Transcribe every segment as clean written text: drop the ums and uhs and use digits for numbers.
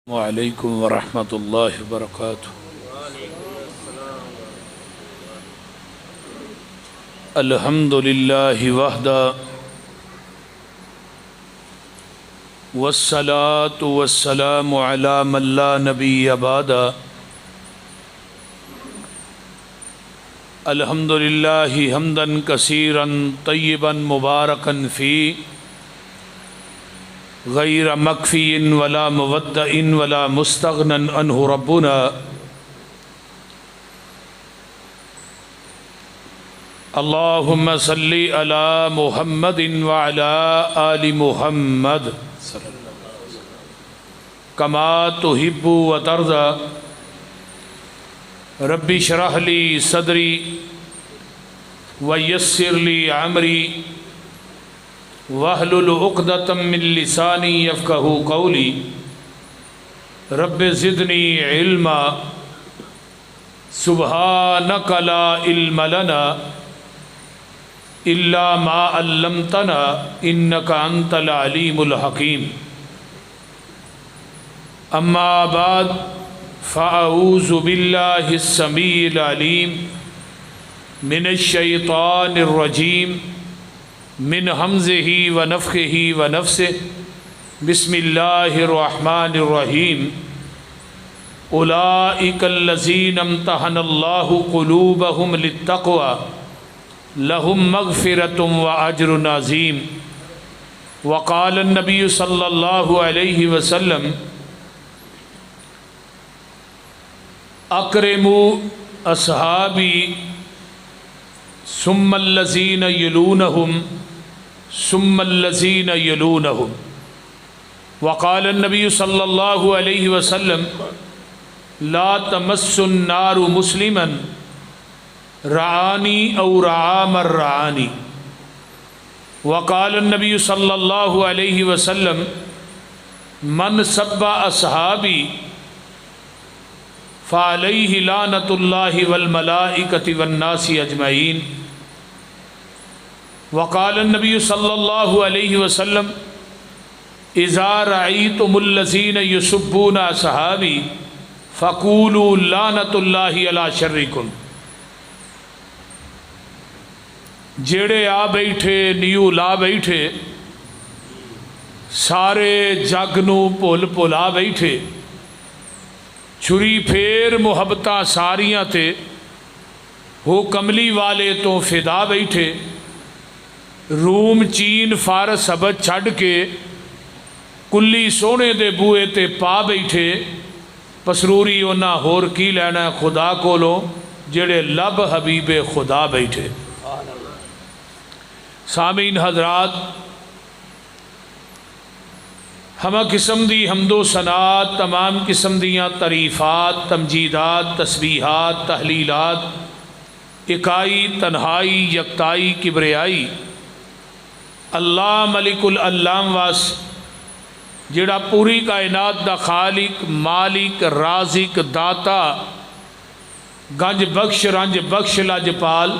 وعلیکم ورحمۃ اللہ وبرکاتہ۔ الحمد للہ وحدہ والصلاة والسلام علی من لا نبی بعدہ۔ الحمد للہ حمدا کثیرا طیبا مبارکا فیہ غیر مکفی ولا مودع ولا مستغنى عنہ ربنا۔ اللہم صلی علی محمد وعلی آل محمد کما تحب وترضى۔ رب اشرح لی صدری ویسر لی امری واحلل عقدۃ من لسانی یفقہوا قولی۔ رب زدنی علما سبحانک لا علم لنا الا ما علمتنا انک انت العلیم الحکیم۔ اما بعد فاعوذ باللہ السمیع العلیم من الشیطان الرجیم من حمزہ ونفخہ ونفثہ۔ بسم اللہ الرحمن الرحیم۔ اولئک الذین امتحن اللہ قلوبہم للتقوی لہم مغفرۃ واجر عظیم۔ وقال النبی صلی اللہ علیہ وسلم اکرموا اصحابی ثم الذین یلونہم ثم الذین یلونہم۔ وقال النبی صلی اللہ علیہ وسلم لا تمس النار مسلما رعانی او رعا من رعانی۔ وقال النبی صلی اللہ علیہ وسلم من سب اصحابی فعلیہ لعنۃ اللہ والملائکۃ والناس اجمعین۔ وقال النبی صلی اللہ علیہ وسلم اذا رأیتم الذین یسبون اصحابی فقولوا لعنۃ اللہ علی شرکم۔ جیڑے آ بیٹھے نیو لا بیٹھے سارے جگ نو بھول بھلا بیٹھے چھری پھیر محبتاں ساریاں تے ہو کملی والے تو فدا بیٹھے۔ روم چین فارس حبش چھڈ کے کلی سونے دے بوئے تے پا بیٹھے۔ پسروری اونا ہور کی لینا خدا کولو جڑے لب حبیب خدا بیٹھے۔ سامعین حضرات، ہمہ قسم دی حمد و ثناء، تمام قسم دیاں تعریفات، تمجیدات، تسبیحات، تحلیلات، اکائی، تنہائی، یکتائی، کبریائی اللہ ملک العلام واس جڑا پوری کائنات دا خالق، مالک، رازق، داتا، گنج بخش، رنج بخش، لاجپال،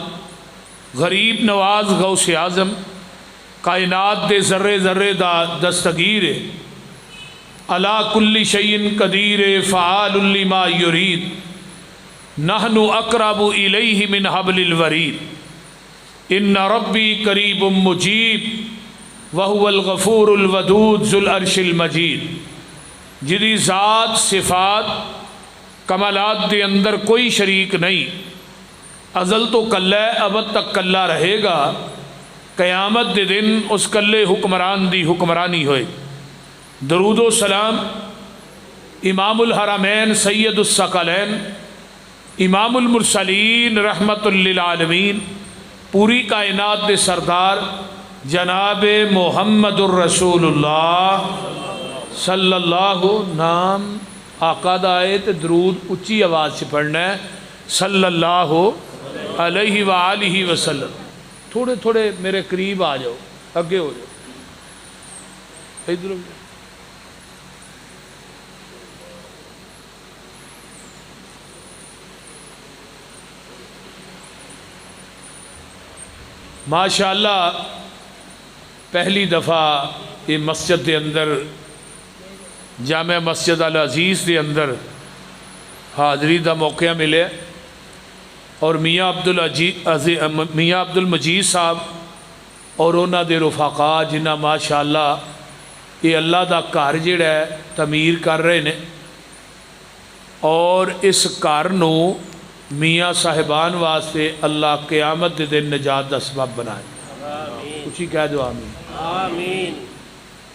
غریب نواز، غوث اعظم، کائنات دے ذرے ذرے دا دستگیر، علی کل شیء قدیر، فعال لما یرید، نحن اقرب الیہ من حبل الورید، ان ربی قریب مجیب وہو الغفور الودود ذو العرش المجید۔ جدی ذات، صفات، کمالات دے اندر کوئی شریک نہیں، ازل تو کلہ ہے، ابد تک کلہ رہے گا، قیامت دے دن اس کلے حکمران دی حکمرانی ہوئے۔ درود و سلام امام الحرمین سید الثقلین امام المرسلین رحمت للعالمین پوری کائنات دے سردار جناب محمد الرسول اللہ صلی اللہ نام آقا دا آئے تے درود اچھی آواز سے پڑھنا ہے، صلی اللہ علیہ وآلہ وسلم۔ تھوڑے تھوڑے میرے قریب آ جاؤ، اگے ہو جاؤ، ادھر ہو جاؤ۔ ماشاءاللہ پہلی دفعہ یہ مسجد دے اندر جامع مسجد العزیز دے اندر حاضری دا موقع ملے اور میاں عبد المجید صاحب اور انہاں دے رفقا جنہ ماشاءاللہ یہ اللہ دا گھر جڑا ہے تعمیر کر رہے نے اور اس گھر نو میاں صاحبان واسطے اللہ قیامت دے دن نجات دا سبب بنائے. کچھ کہہ دو آمین. آمین.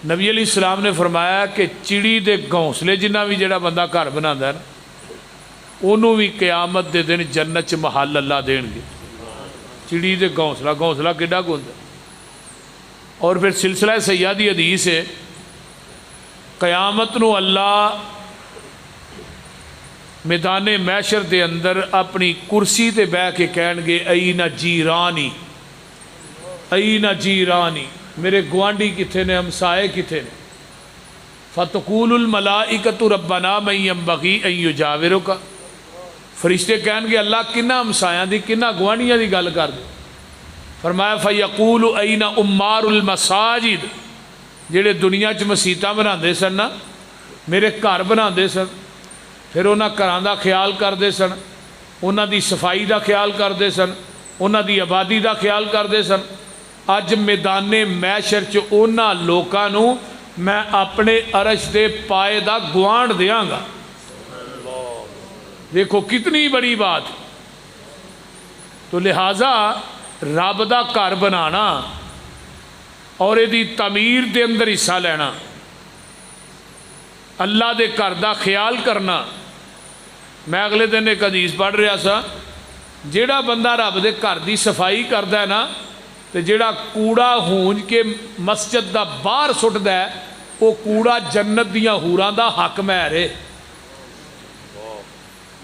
نبی علیہ السلام نے فرمایا کہ چڑی دے گھونسلے جنہ بھی جڑا بندہ گھر بناتا ہے نا انہوں بھی قیامت دے دن جنت چ محل اللہ دین گے. چڑی دے گھونسلہ کڈا گوندا. اور پھر سلسلہ سیادی حدیث ہے قیامت نو اللہ میدان محشر دے اندر اپنی کرسی تے بہ کے کہن گے این جیرانی این جیرانی، میرے گوانڈی کتھے نے، ہمسائے کتھے نے. فتقول الملائکۃ ربنا من ينبغي ان يجاورک، فرشتے کہن گے اللہ کنہ ہمسایاں دی کنہ گوانڈیاں دی گل کر دے. فرمایا فیقول این عمار المساجد، جڑے دنیا چ مسیتاں بناندے سن نا، میرے گھر بناندے سن، پھر انہاں گھراں دا خیال کردے سن، انہاں دی صفائی دا خیال کردے سن، انہاں دی آبادی دا خیال کردے سن. اج میدان محشر چ انہاں لوکاں نو میں اپنے عرش دے پائے دا گوانڈ دیاں گا. دیکھو کتنی بڑی بات. تو لہٰذا رب دا گھر بنانا اور یہ تعمیر دے اندر حصہ لینا، اللہ دے گھر دا خیال کرنا. میں اگلے دن ایک حدیث پڑھ رہا سا، جیڑا بندہ رب دے گھر دی صفائی کردا ہے نا تے جیڑا کوڑا ہونج کے مسجد دا باہر سٹدا ہے وہ کوڑا جنت دیاں حوراں دا حق مہر ہے.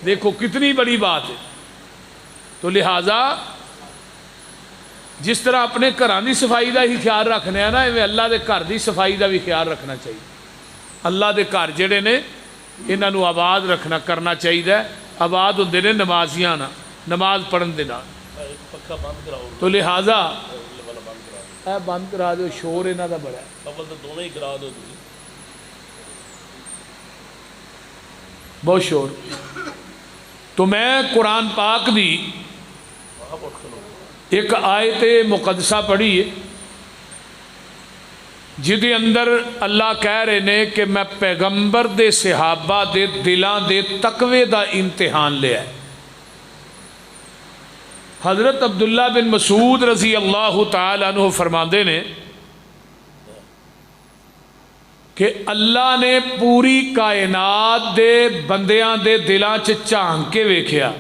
دیکھو کتنی بڑی بات ہے. تو لہٰذا جس طرح اپنے گھراں دی صفائی دا ہی خیال رکھنے ہیں نا، ایویں اللہ دے گھر دی صفائی دا بھی خیال رکھنا چاہیے. اللہ دے گھر جڑے نے انہاں نو آباد رکھنا کرنا چاہیے. آباد ہوندے نے نمازیاں نا، نماز پڑھن دے نال. تو لہٰذا اے بند کرا دو، شور انہاں دا بڑا ہے. دونوں ہی کرا دو، بہت شور. تو میں قرآن پاک دی ایک آیت مقدسہ پڑھی ہے جدے اندر اللہ کہہ رہے نے کہ میں پیغمبر دے صحابہ دے دلاں دے تقوی دا امتحان لیا ہے. حضرت عبداللہ بن مسعود رضی اللہ تعالی عنہ فرماندے نے کہ اللہ نے پوری کائنات دے بندیاں دے دلاں چ جھانک کے ویکھیا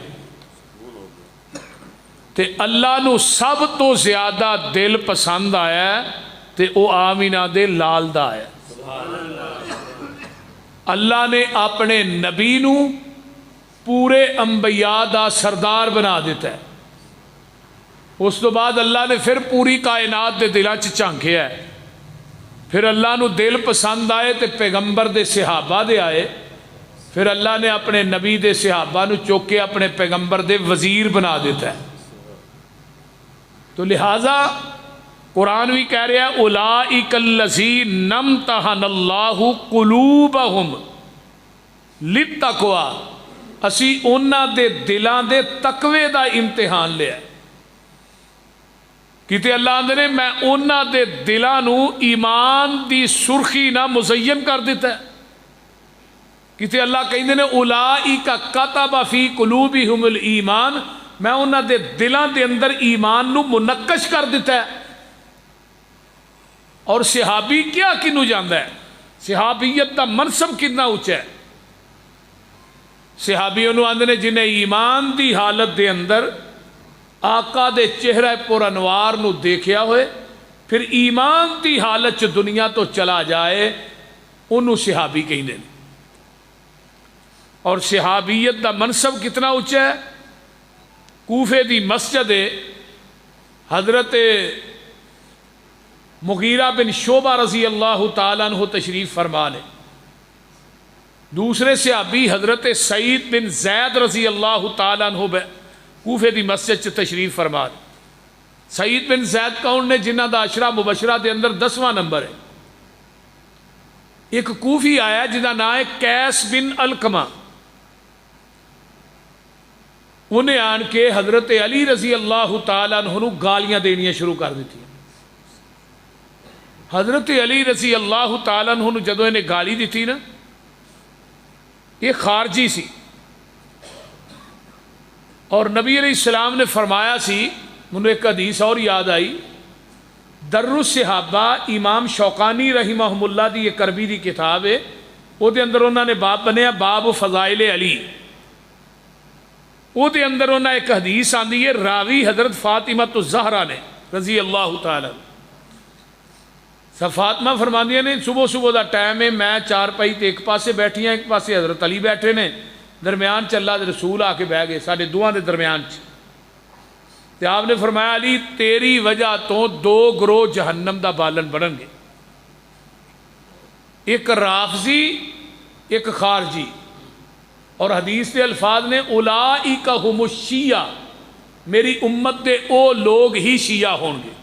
تے اللہ نو سب تو زیادہ دل پسند آیا ہے تے او آمینہ دے لال دا آیا. اللہ نے اپنے نبی نو پورے انبیاء دا سردار بنا دیتا ہے. اس تو بعد اللہ نے پھر پوری کائنات دے دلاں چ جھانکیا ہے. پھر اللہ نو دل پسند آئے تے پیغمبر دے صحابہ دے آئے. پھر اللہ نے اپنے نبی دے صحابہ نو چوک کے اپنے پیغمبر دے وزیر بنا دیتا ہے. تو لہٰذا قرآن بھی کہہ رہا ہے اولئک الذین امتحن اللہ قلوبہم للتقوی، اسی انہاں دے دلاں دے تقوی دا امتحان لیا. کیتے اللہ آندے نے میں انہاں دے دلاں نو ایمان دی سرخی نہ مزین کر دیتا ہے. کیتے اللہ کہندے نے اولئک کتب فی قلوبہم الایمان، میں انہاں دے دلاں دے اندر ایمان نو منقش کر دیتا ہے. اور صحابی کیا کنو جاندا ہے، صحابیت دا منصب کتنا اونچا ہے. صحابی انہوں آندے نے جنہیں ایمان دی حالت دے اندر آقا دے چہرہ پر انوار نو دیکھیا ہوئے، پھر ایمان دی حالت چ دنیا تو چلا جائے، انہوں صحابی کہندے نے. اور صحابیت دا منصب کتنا اونچا ہے. کوفے دی مسجد حضرت مغیرہ بن شعبہ رضی اللہ تعالیٰ عنہ تشریف فرما نے. دوسرے صحابی حضرت سعید بن زید رضی اللہ تعالیٰ عنہ کوفے دی مسجد چ تشریف فرما نے. سعید بن زید کون نے؟ جنہ دا عشرہ مبشرہ دے اندر 10واں نمبر ہے. ایک کوفی آیا جہاں نام ہے قیس بن القمہ، انہیں آن کے حضرت علی رضی اللہ تعالیٰ عنہ نو گالیاں دینیاں شروع کر دیتی۔ حضرت علی رضی اللہ تعالیٰ عنہ نو جدو انہیں گالی دیتی نا، یہ خارجی سی، اور نبی علیہ السلام نے فرمایا سی، مجھے ایک حدیث اور یاد آئی، در الصحابہ امام شوقانی رحمہ اللہ دی یہ کربی دی کتاب ہے، وہ دے اندر انہوں نے باب بنیا باب فضائل علی، وہ دے اندر انہوں نے ایک حدیث آندی ہے، راوی حضرت فاطمہ الزہرا نے رضی اللہ تعالی۔ فاطمہ فرماندیاں نے صبح صبح دا ٹائم ہے، میں چار پائی تے ایک پاسے بیٹھی ہیں، ایک پاسے حضرت علی بیٹھے نے، درمیان چ اللہ دے رسول آ کے بہ گئے ساڈے دوواں دے درمیان چ، تے آپ نے فرمایا علی تیری وجہ تو دو گروہ جہنم دا بالن بنن گے، ایک رافضی ایک خارجی، اور حدیث کے الفاظ نے اولئک ہم الشیعہ، میری امت دے او لوگ ہی شیعہ ہون گے۔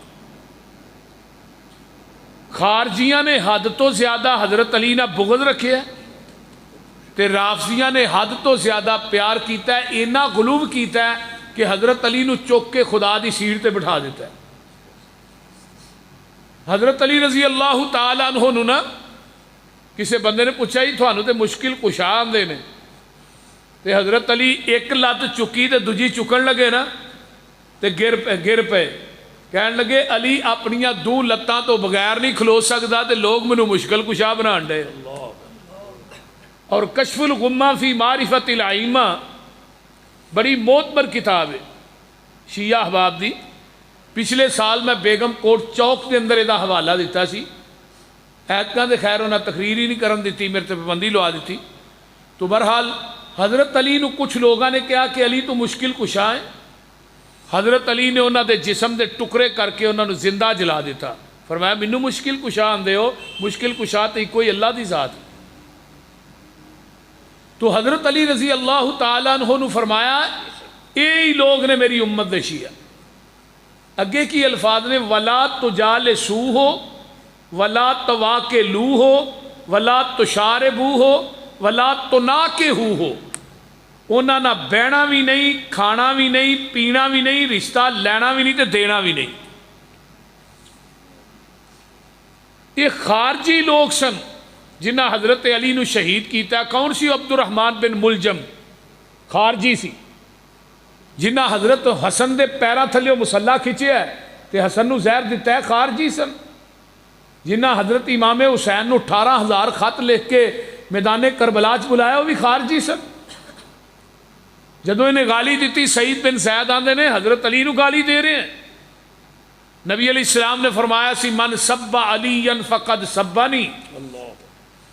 خارجیاں نے حد تو زیادہ حضرت علی نہ بغض رکھے ہے، تے رافضیاں نے حد تو زیادہ پیار کیتا ہے، اینا غلو کیتا ہے کہ حضرت علی نو چوک کے خدا دی سیٹ تے بٹھا دیتا ہے۔ حضرت علی رضی اللہ تعالیٰ عنہ نو نا کسی بندے نے پوچھا جی تھانوں تے مشکل کشا آندے نے، تے حضرت علی ایک لت چکی تے دوجی چکن لگے نا تے گر پے، کہنے لگے علی اپنیاں دو لتاں تو بغیر نہیں کھلو سکدا تے لوگ منو مشکل کشا بنان ڈے۔ اور کشف الغمہ فی معرفت الائمہ بڑی معتبر کتاب ہے شیعہ احباب دی، پچھلے سال میں بیگم کوٹ چوک دے اندر دا حوالہ دیتا سی، ایتکاں دے خیر انہاں تقریر ہی نہیں کرن دیتی، میرے تے پابندی لوا دیتی۔ تو بہرحال حضرت علی نو کچھ لوگاں نے کہا کہ علی تو مشکل کشا ہے، حضرت علی نے انہاں دے جسم دے ٹکڑے کر کے انہاں نو زندہ جلا دیتا، فرمایا مینوں مشکل کشا آندے ہو، مشکل کشا تے کوئی اللہ دی ذات ہے۔ تو حضرت علی رضی اللہ تعالیٰ عنہ نو فرمایا یہی لوگ نے میری امت دے شیعہ۔ اگے کی الفاظ نے ولا تجالسو ہو، ولا تواکلو ہو، ولا تشاربو ہو، ولا تناکحو ہو، انہاں نہ بہنا بھی نہیں، کھانا بھی نہیں، پینا بھی نہیں، رشتہ لینا بھی نہیں تے دینا بھی نہیں۔ یہ خارجی لوگ سن جنہ حضرت علی نو شہید کیتا۔ کون سی؟ عبد الرحمن بن ملجم خارجی سی، جنہ حضرت حسن دے پیرا تھلے مسلح کھچیا ہے تے حسن نو زہر دیتا ہے، خارجی سن۔ جنہ حضرت امام حسین نو 18,000 خط لکھ کے میدان کربلا چ بلایا، وہ بھی خارجی سن۔ جدو انہیں گالی دیتی سعید بن زید آندے نے حضرت علی نو گالی دے رہے ہیں، نبی علیہ السلام نے فرمایا سی من سب علی فقد سبانی،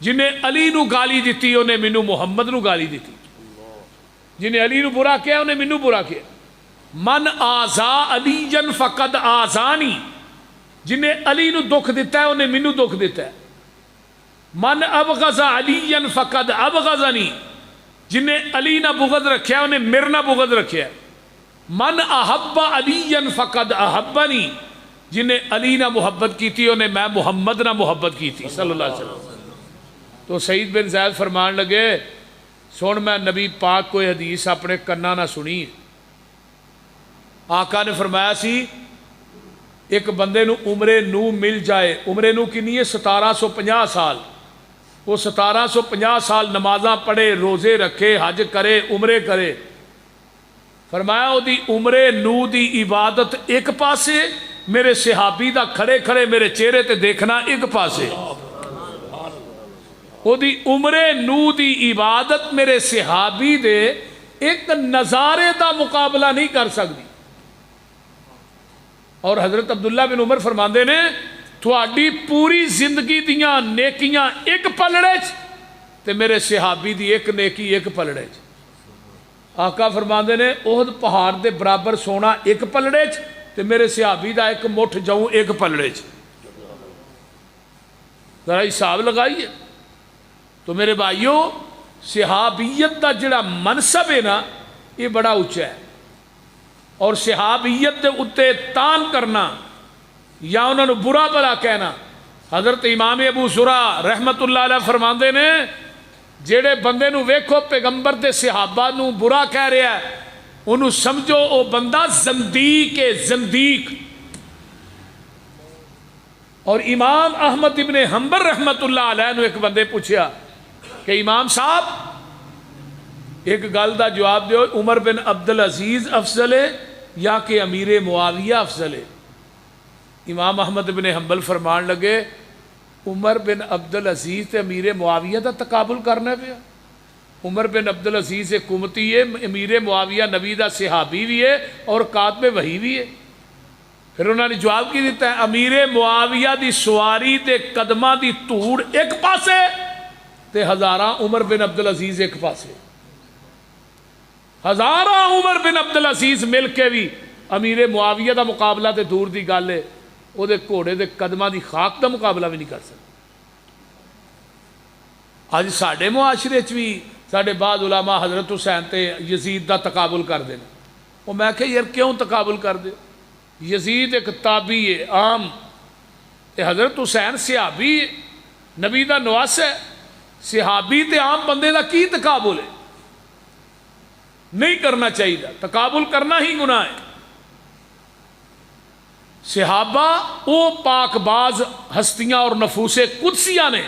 جنہیں علی نو گالی دیتی انہیں مینو محمد نو گالی دیتی، جنہیں علی نو برا کیا انہیں مینو برا کیا۔ من آزا علی فقد آزانی، جنہیں علی نو دکھ دیتا ہے انہیں مینو دکھ دیتا ہے۔ من ابغض علی فقد ابغضنی، جنہیں علی نہ بغض رکھیا انہیں میرے نہ بغض رکھیا۔ من احب علی فقد احبنی، جنہیں علی نہ محبت کی تھی انہیں میں محمد نہ محبت کی تھی صلی اللہ علیہ وسلم۔ تو سعید بن زید فرمان لگے سن میں نبی پاک کوئی حدیث اپنے کنا نہ سنی۔ آقا نے فرمایا سی ایک بندے نو عمرے نو مل جائے، عمرے نو کنی ہے 1750 سال، وہ 1750 سال نمازاں پڑھے، روزے رکھے، حج کرے، عمرے کرے، فرمایا وہ دی عمرے نو دی عبادت ایک پاسے، میرے صحابی دا کھڑے کھڑے میرے چہرے تے دیکھنا ایک پاسے۔ وہ دی عمرے نو دی عبادت میرے صحابی دے ایک نظارے دا مقابلہ نہیں کر سکتی۔ اور حضرت عبداللہ بن عمر فرماندے نے تھوڑی پوری زندگی دیاں نیکیاں ایک پلڑے چ تے میرے صحابی دی ایک نیکی ایک پلڑے چ۔ آقا فرماندے نے احد پہاڑ دے برابر سونا ایک پلڑے چ تے میرے صحابی دا ایک مٹھ جاؤں ایک پلڑے چ۔ ذرا حساب لگائیے۔ تو میرے بھائیوں صحابیت دا جڑا منصب ہے نا یہ بڑا اونچا ہے، اور صحابیت دے اتے تان کرنا یا انہوں نے برا بلا کہنا حضرت امام ابو زرع رحمت اللہ علیہ فرماندے نے جیڑے بندے نو ویکھو پیغمبر دے صحابہ نو برا کہہ رہا ہے انہوں سمجھو او بندہ زندیق ہے، زندیق۔ اور امام احمد ابن حنبل رحمت اللہ علیہ نے ایک بندے پوچھا کہ امام صاحب ایک گل دا جواب دیو، عمر بن عبدالعزیز افضل ہے یا کہ امیر معاویہ افضل ہے؟ امام احمد بن حنبل فرمان لگے عمر بن عبدالعزیز تے امیر معاویہ دا تقابل کرنا پیا۔ عمر بن عبدالعزیز حکومتی ہے، امیر معاویہ نبی دا صحابی بھی ہے اور کاتب وحی بھی ہے۔ پھر انہوں نے جواب کی دیتا ہے امیر معاویہ دی سواری تے قدمہ دی توڑ ایک پاسے تے ہزاراں عمر بن عبدالعزیز ایک پاسے، ہزاراں عمر بن عبدالعزیز مل کے بھی امیر معاویہ دا مقابلہ تے دور دی گل ہے، وہ دے گھوڑے دے قدمہ دی خاک دا مقابلہ بھی نہیں کر سکتے۔ آج ساڑھے معاشرے بھی ساڑھے بعض علماء حضرت حسین تے یزید دا تقابل کر دینا، وہ میں کہ یار کیوں تقابل کر دے؟ یزید ایک تابعی ہے عام، تے حضرت حسین صحابی ہے، نبی دا نواس ہے، صحابی تے عام بندے دا کی تقابل ہے؟ نہیں کرنا چاہیے، تقابل کرنا ہی گناہ ہے۔ صحابہ او پاک باز ہستیاں اور نفوس قدسیہ نے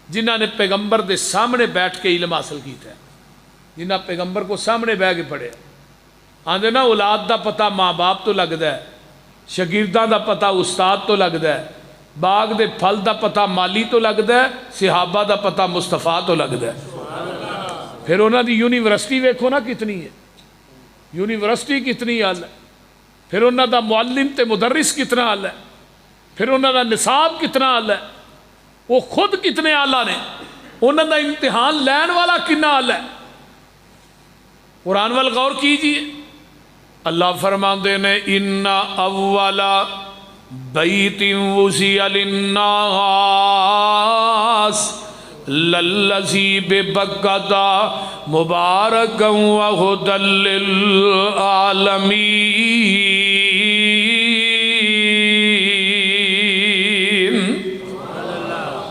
جنہاں نے پیغمبر دے سامنے بیٹھ کے علم حاصل کیتا ہے، جنہاں پیغمبر کو سامنے بیٹھ کے پڑھے۔ آندے نا اولاد دا پتہ ماں باپ تو لگدا ہے، شاگرداں دا پتہ استاد تو لگدا ہے، باغ دے پھل دا پتہ مالی تو لگدا ہے، صحابہ دا پتہ مصطفیٰ تو لگدا ہے۔ پھر انہاں دی یونیورسٹی ویکھو نا کتنی ہے، یونیورسٹی کتنی اعلی ہے، پھر انہاں دا معلم تے مدرس کتنا اعلی ہے، پھر انہاں دا نصاب کتنا اعلی ہے، وہ خود کتنے اعلی نے، انہاں دا امتحان لین والا کتنا اعلی ہے۔ قرآن وال غور کیجئے، اللہ فرماندے نے ان اول بیت وضع للناس للذی ببکۃ مبارکا وہدی للعالمین۔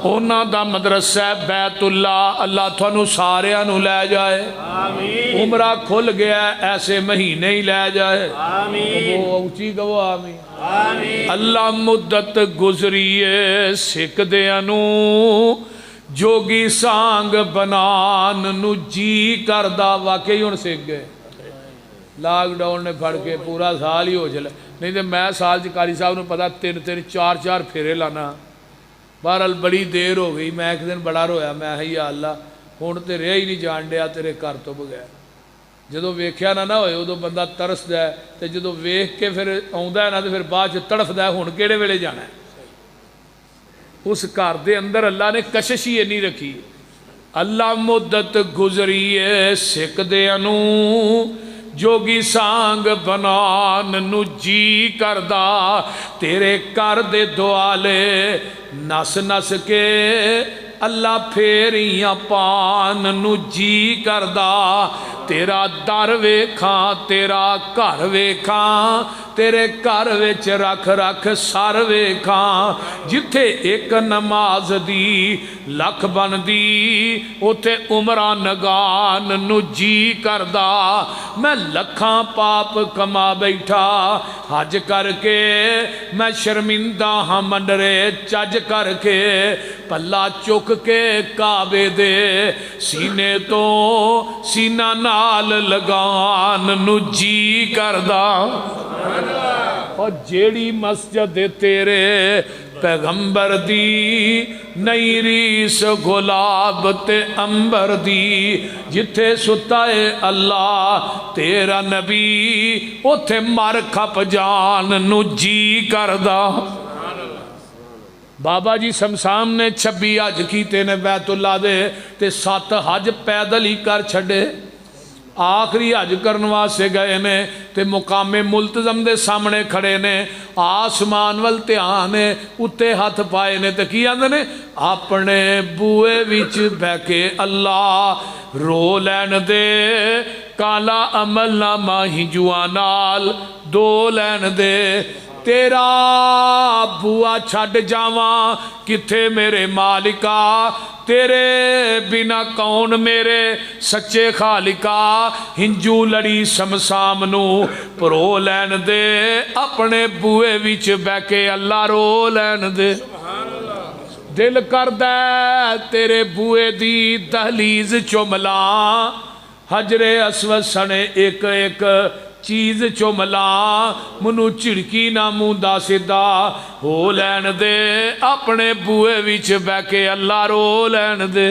اونا دا مدرسہ بیت اللہ، اللہ تھانو ساریاں نو لے جائے، عمرہ کھل گیا ایسے مہینے ہی لے جائے، وہ اونچی گو آمین۔ اللہ مدت گزریے سکھ دیانو جوگی سانگ بنان نو جی کردہ، واقعی ان سکھ گئے، لاک ڈاؤن نے پھڑ کے پورا سال ہی ہو چلے، نہیں تو میں سال چکاری صاحب نے پتا 3 4 پھیرے لانا۔ بہرحال بڑی دیر ہو گئی، میں ایک دن بڑا رویا، میں یا اللہ ہون تے رہا ہی نہیں جان دیا تیرے گھر تو بغیر۔ جدو ویکھیا نہ ہوئے ادو بندہ ترسدا ہے، تے جدو ویکھ کے پھر آوندا ہے نا تے پھر بعد چ تڑفدا ہے ہن کیڑے ویلے جانا ہے۔ اس گھر دے اندر اللہ نے کشش ہی نہیں رکھی۔ اللہ مدت گزریے سکھ دیانو جوگی سانگ بنان نو جی کردہ، تیرے کر دے دوالے نس نس کے اللہ پھیریاں پان نو جی کردہ، تیرا در ویکھاں تیرا گھر ویکھاں، تیرے گھر وچ رکھ رکھ سر ویکھاں، جتھے ایک نماز دی لکھ بن دی اوتھے عمرہ نگان نو جی کردہ، میں لکھاں پاپ کما بیٹھا حج کر کے، میں شرمندہ ہاں منڈرے چج کر کے، پلہ چک کے کعبے دے سینے تو سینہ نال لگان نو جی کردہ۔ اور جیڑی مسجد تیرے پیغمبر دی نئی ریس گلاب تے امبر دی، جتھے ستائے اللہ تیرا نبی اوتھے مر کھپ جان نو جی کردہ۔ بابا جی سمسام نے 26 حج کیتے نے بیت اللہ دے، تے 7 حج پیدل ہی کر چھڑے، آخری حج کرنوا سے گئے نے تے مقام ملتزم دے سامنے کھڑے نے، آسمان والتیانے اتے ہاتھ پائے نے، تے کی آندے نے اپنے بوئے وچ بیکے اللہ رو لین دے، کالا عمل نامہ ہی جوانال دو لین دے، تیرا بوا چھڈ جاواں کتھے میرے مالکا تیرے بنا کون میرے سچے خالقا ہنجو لڑی سمسام نو پرو لین دے اپنے بوئے وچ بہ کے اللہ رو لین دے دل کردہ تیرے بوئے دی دہلیز چملاں حجر اسود سنے ایک ایک چیز چملاں منو چڑکی نہ موندا سدھا ہو لین دے اپنے بوئے وچ بہ کے اللہ رو لین دے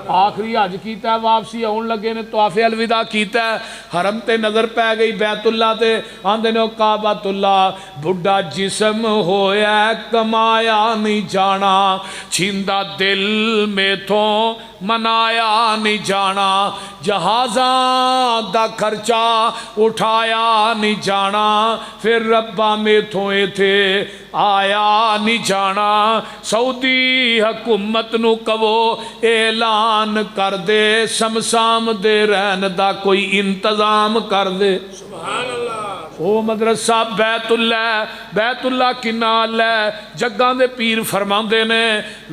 آخری حج کیتا ہے واپسی آن لگے نے طواف الوداع کیتا ہے حرم تے نظر پہ گئی بیت اللہ تے آندے نے کعبۃ اللہ بڑھا جسم ہویا کمایا نہیں جانا چھیندا دل میں تھوں منایا نہیں جانا جہازاں دا خرچہ اٹھایا نہیں جانا پھر ربا میں تھوں تھے آیا نہیں جانا سعودی حکومت نو کہو اعلان کر دے سمسام دے رہن دا کوئی انتظام کر دے سبحان اللہ او مدرسہ بیت اللہ کی نال ہے جگاں دے پیر فرماندے نے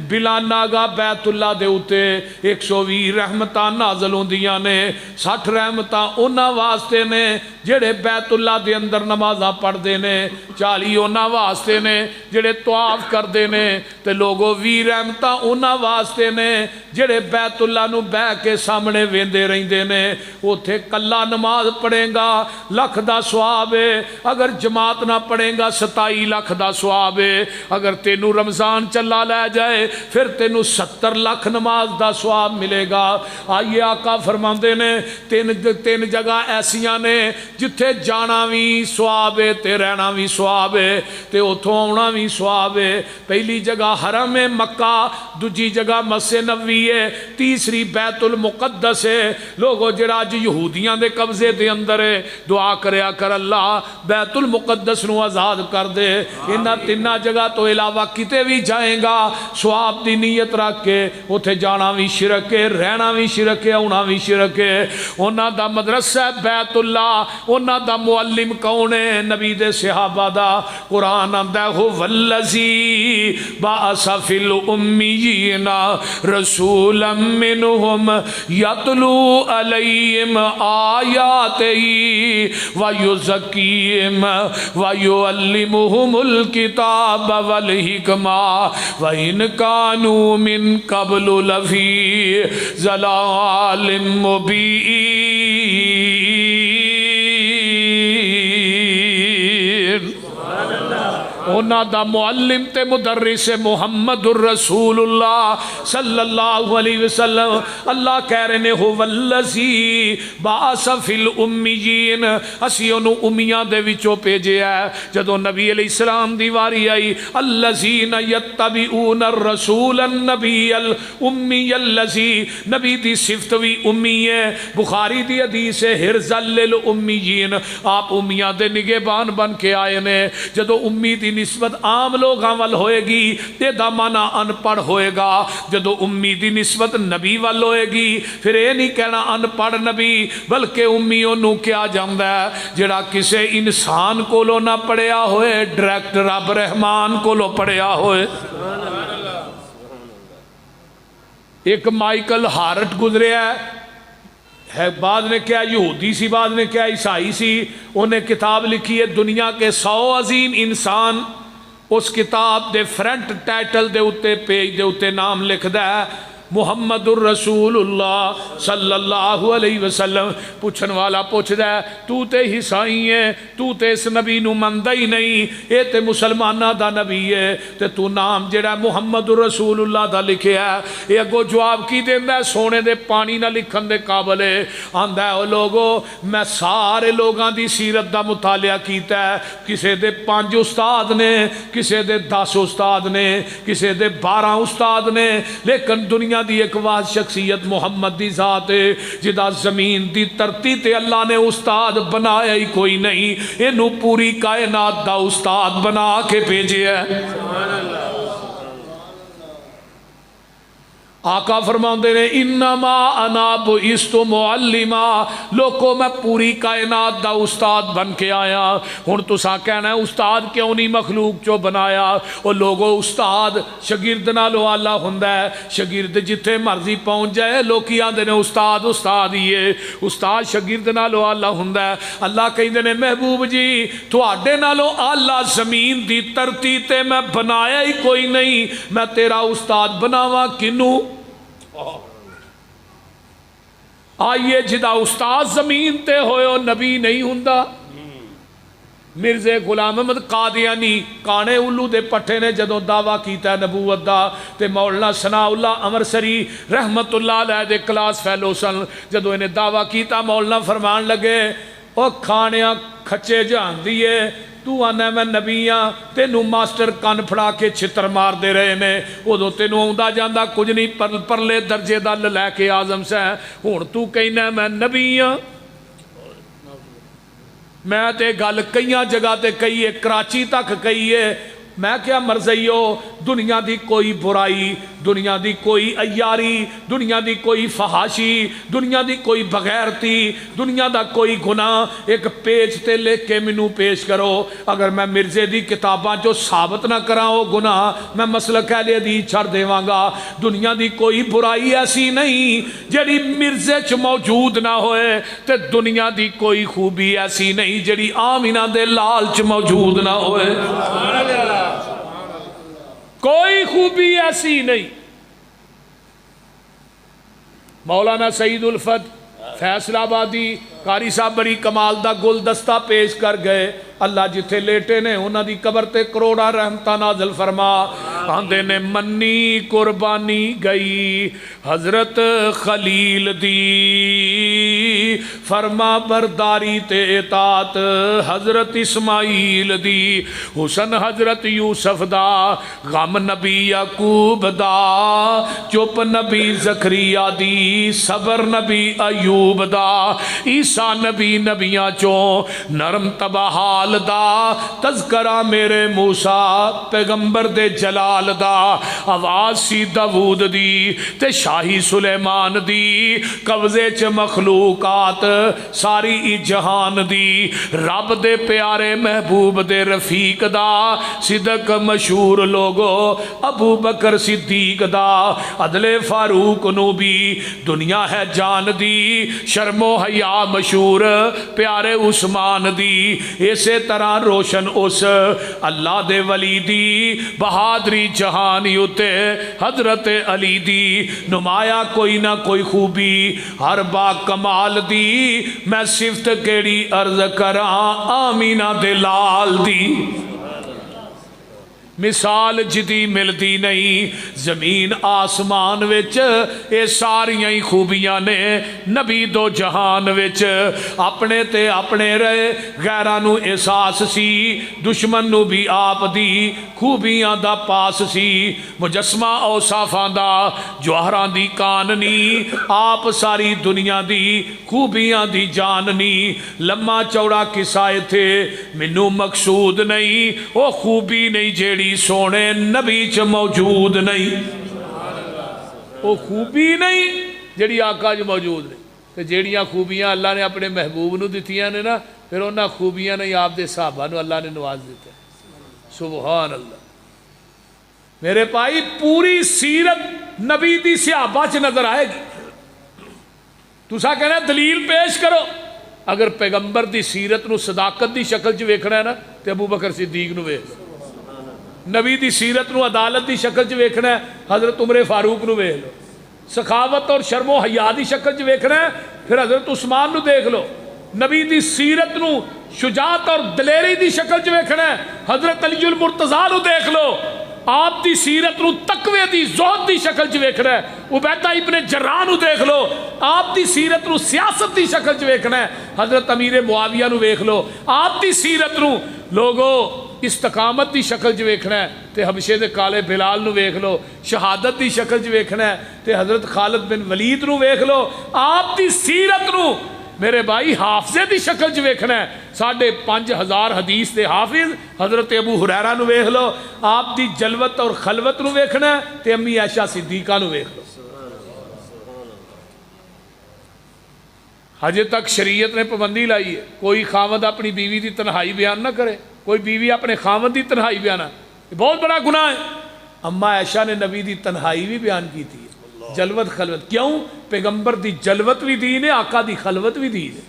بلا ناگا بیت اللہ دے اتے 120 رحمتاں نازل ہوندیاں نے 60 رحمتاں انہاں واسطے نے جڑے بیت اللہ دے اندر نمازاں پڑھ دے نے 40 انہاں واسطے نے جڑے طواف کر دے نے تے لوگوں 20 رحمتاں انہاں واسطے نے جڑے بیت اللہ نو بہ کے سامنے ویندے رہندے نے اوتھے کلا نماز پڑھے گا لکھ دا ثواب ہے اگر جماعت نہ پڑھے گا 27 لاکھ دا ثواب ہے اگر تینوں رمضان چلا لے جائے پھر تینوں 70 لاکھ نماز دا ثواب ملے گا آئیے آقا فرماندے نے تین جگہ ایسیاں نے جتھے جانا بھی ثواب ہے تے رہنا بھی ثواب ہے تے اتھوں آنا بھی ثواب ہے پہلی جگہ حرم مکہ دوجی جگہ مسجد نبوی ہے تیسری بیت المقدس ہے لوگوں جڑا اج یہودیاں دے قبضے دے اندر ہے دعا کریا کر اللہ بیت المقدس نو آزاد کر دے انہاں تیناں جگہ تو علاوہ کتے بھی جائیں گا ثواب دی نیت رکھ کے اتھے جانا بھی شرک ہے رہنا بھی شرک ہے آنا بھی شرک ہے انہاں دا مدرسہ بیت اللہ انہاں دا معلم کون ہے نبی دے صحابہ دا قرآن آندا ہے والذی بعث فی الامیین رسولا منہم یتلو علیہم آیاتہ وَيُزَكِّيهِمْ وَيُعَلِّمُهُمُ الْكِتَابَ وَالْحِكْمَةَ وَإِنْ كَانُوا مِنْ قَبْلُ لَفِي ضَلَالٍ مُبِينٍ اونا دا معلم تے مدرس محمد الرسول اللہ صلی اللہ علیہ وسلم اللہ کہہ رہے ہو والذی بعث فی الامیین اسی انہوں امیاں دے وچوں بھیجے ہے جدو نبی علیہ السلام دی واری آئی الذین یتبعون الرسول النبی الامی الذی نبی دی صفت بھی امی ہے بخاری دی حدیث ہے حرزا للامیین آپ امیاں دے نگہبان بن کے آئے نے جدو امی دی نسبت عام لوگ وال ہوئے گی تے دا معنی ان پڑھ ہوئے گا جدو امی دی نسبت نبی وال ہوئے گی پھر اے نہیں کہنا ان پڑھ نبی بلکہ امی انہوں کیا جاندہ ہے جڑا کسے انسان کو لو نہ پڑھیا ہوئے ڈائریکٹ رب رحمان کو لو پڑھیا ہوئے ایک مائیکل ہارٹ گزرے ہے بعد نے کیا یہودی سی بعد نے کیا عیسائی سی انہیں کتاب لکھی ہے دنیا کے 100 عظیم انسان اس کتاب دے فرنٹ ٹائٹل دے اتے پیج دے اتے نام لکھ دا ہے محمد الرسول اللہ صلی اللہ علیہ وسلم پوچھن والا پوچھ دا ہے تو تے عیسائی ہے تو تے اس نبی نو مندہ ہی نہیں اے تے مسلمانہ دا نبی ہے تے تو نام جڑا محمد الرسول اللہ دا لکھے ہے اے اگو جواب کی دیندہ ہے سونے دے پانی نہ لکھن دے قابل ہے آندہ ہے او لوگو میں سارے لوگاں دی سیرت دا مطالعہ کیتا ہے کسے دے 5 استاد نے کسے دے 10 استاد نے کسے دے 12 استاد نے لیکن دنیا دی ایک واحد شخصیت محمد دی ذات ہے جدا زمین دی ترتی تے اللہ نے استاد بنایا ہی کوئی نہیں انہوں پوری کائنات دا استاد بنا کے بھیجے ہے آقا فرماندے نے انما انا بعثت معلما، لوکو میں پوری کائنات دا استاد بن کے آیا۔ ہن تساں کہنا ہے استاد کیوں نہیں مخلوق چو بنایا؟ او لوگو استاد شاگرد نالوں آلہ ہوندا ہے، شاگرد جتھے مرضی پہنچ جائے لوکی آندے نے استاد استاد ہی ہے، استاد شاگرد نالوں آلہ ہوندا ہے۔ اللہ کہندے نے محبوب جی تواڈے نالوں آلہ زمین دی ترتی تے میں بنایا ہی کوئی نہیں، میں تیرا استاد بناواں کنوں؟ آئیے جدا استاد زمین تے ہوئے ہو نبی نہیں ہوندا۔ مرزا غلام احمد قادیانی کانے الو دے پٹھے نے جدوں دعویٰ کیتا ہے نبوت دا، تے مولانا ثناء اللہ امرسری رحمت اللہ علیہ دے کلاس فیلو سن، جدوں انہیں دعویٰ کیتا مولانا فرمان لگے او کھانیاں کھچے جان دیئے تو آنا میں نبی ہاں، تینوں ماسٹر کن پھڑا کے چھتر مار دے رہے نے، ادو تینوں آندا جاندا کچھ نہیں، پرلے درجے دا لے کے آزم سے ہن تو کہنا میں نبی ہاں۔ میں تے گل کئیاں جگہ تے کئی ہے، کراچی تک کئی ہے، میں کیا مرضیو دنیا دی کوئی برائی، دنیا دی کوئی عیاری، دنیا دی کوئی فحاشی، دنیا دی کوئی بغیرتی، دنیا دا کوئی گناہ ایک پیج تے لکھ کے منو پیش کرو، اگر میں مرزے دی کتاباں جو ثابت نہ کراں وہ گناہ میں مسلک اہل حدیث چھڑ دیواں گا۔ دنیا دی کوئی برائی ایسی نہیں جڑی مرزے چ موجود نہ ہوئے، تے دنیا دی کوئی خوبی ایسی نہیں جڑی آمینہ دے لال چ موجود نہ ہوئے، کوئی خوبی ایسی نہیں۔ مولانا سعید الفت فیصل آبادی قاری صاحب بڑی کمال دا گلدستہ پیش کر گئے، اللہ جتھے لیٹے نے انہاں دی قبر تے کروڑا رحمتہ نازل فرما، آندے نے منی قربانی گئی حضرت خلیل دی، فرما برداری تے اطاعت حضرت اسماعیل دی، حسن حضرت یوسف دا، غم نبی یعقوب دا، چپ نبی زکریا دی، صبر نبی ایوب دا، عیسیٰ نبی نبیاں چوں نرم تباہال دا، تذکرہ میرے موسیٰ پیغمبر دے جلال دا، آواز سی داود دی تے شاہی سلیمان دی، قبضے چ مخلوقات ساری جہان دی، رب دے پیارے محبوب دے رفیق دا، صدق مشہور لوگو ابو بکر صدیق دا، عدل فاروق نو بھی دنیا ہے جان دی، شرم و حیا مشہور پیارے عثمان دی، اسی طرح روشن اس اللہ دے ولی دی، بہادری جہانی اتے حضرت علی دی، نمایا کوئی نہ کوئی خوبی ہر با کمال دی، میں صفت کیڑی عرض کراں آمینہ دے لال دی، مثال جدی ملتی نہیں زمین آسمان وچ، اے ساریاں ہی خوبیاں نے نبی دو جہان وچ، اپنے تے اپنے رہے غیراں نو احساس سی، دشمن نو بھی آپ دی خوبیاں دا پاس سی، مجسمہ اوصافاں دا جوہراں دی کاننی، آپ ساری دنیا دی خوبیاں دی جاننی، لمحہ چوڑا قصہ تھے منو مقصود نہیں، وہ خوبی نہیں جیڑی سونے نبی چ موجود نہیں، وہ خوبی نہیں جیڑی آقا چ موجود نہیں، تے جیڑیاں خوبیاں اللہ نے اپنے محبوب نو دتیاں نے نا، پھر انہاں خوبیاں نے آپ دے صحابہ نو اللہ نے نواز دیتا ہے، سبحان اللہ۔ میرے بھائی پوری سیرت نبی دی صحابہ چ نظر آئے گی، تسا کہنا دلیل پیش کرو، اگر پیغمبر دی سیرت نو صداقت دی شکل چ ویکھنا ہے نا تے ابو بکر صدیق نو ویکھ لو، نبی دی سیرت نو عدالت دی شکل چ ویکھنا ہے حضرت عمر فاروق نو ویکھ لو، سخاوت اور شرم و حیا دی شکل چ ویکھنا ہے پھر حضرت عثمان نو دیکھ لو، نبی دی سیرت نو شجاعت اور دلیری دی شکل چ ویکھنا ہے حضرت علی المرتضیٰ نو دیکھ لو، آپ دی سیرت نو تقوی دی زہد دی شکل چ ویکھنا ہے عبیدہ ابن جراح نو دیکھ لو، آپ دی سیرت نو سیاست دی شکل چ ویکھنا ہے حضرت امیر معاویہ نو ویکھ لو، آپ دی سیرت نو لوگو استقامت دی شکل چ ویکھنا ہے تے حبشے دے کالے بلال نو ویکھ لو، شہادت دی شکل چ ویکھنا ہے تے حضرت خالد بن ولید نو ویکھ لو، آپ دی سیرت نو میرے بھائی حافظے دی شکل چ ویکھنا ہے 5,500 حدیث دے حافظ حضرت ابو ہریرہ نو ویکھ لو، آپ دی جلوت اور خلوت نو ویکھنا ہے تے امی عائشہ صدیقہ نو ویکھ لو، ہجے تک شریعت نے پابندی لائی ہے کوئی خامد اپنی بیوی دی تنہائی بیان نہ کرے، کوئی بیوی اپنے خامد دی تنہائی بیان، یہ بہت بڑا گناہ ہے۔ اما عائشہ نے نبی دی تنہائی بھی بیان کی تھی، جلوت خلوت، کیوں؟ پیغمبر دی جلوت بھی دین ہے، آقا دی خلوت بھی دین ہے۔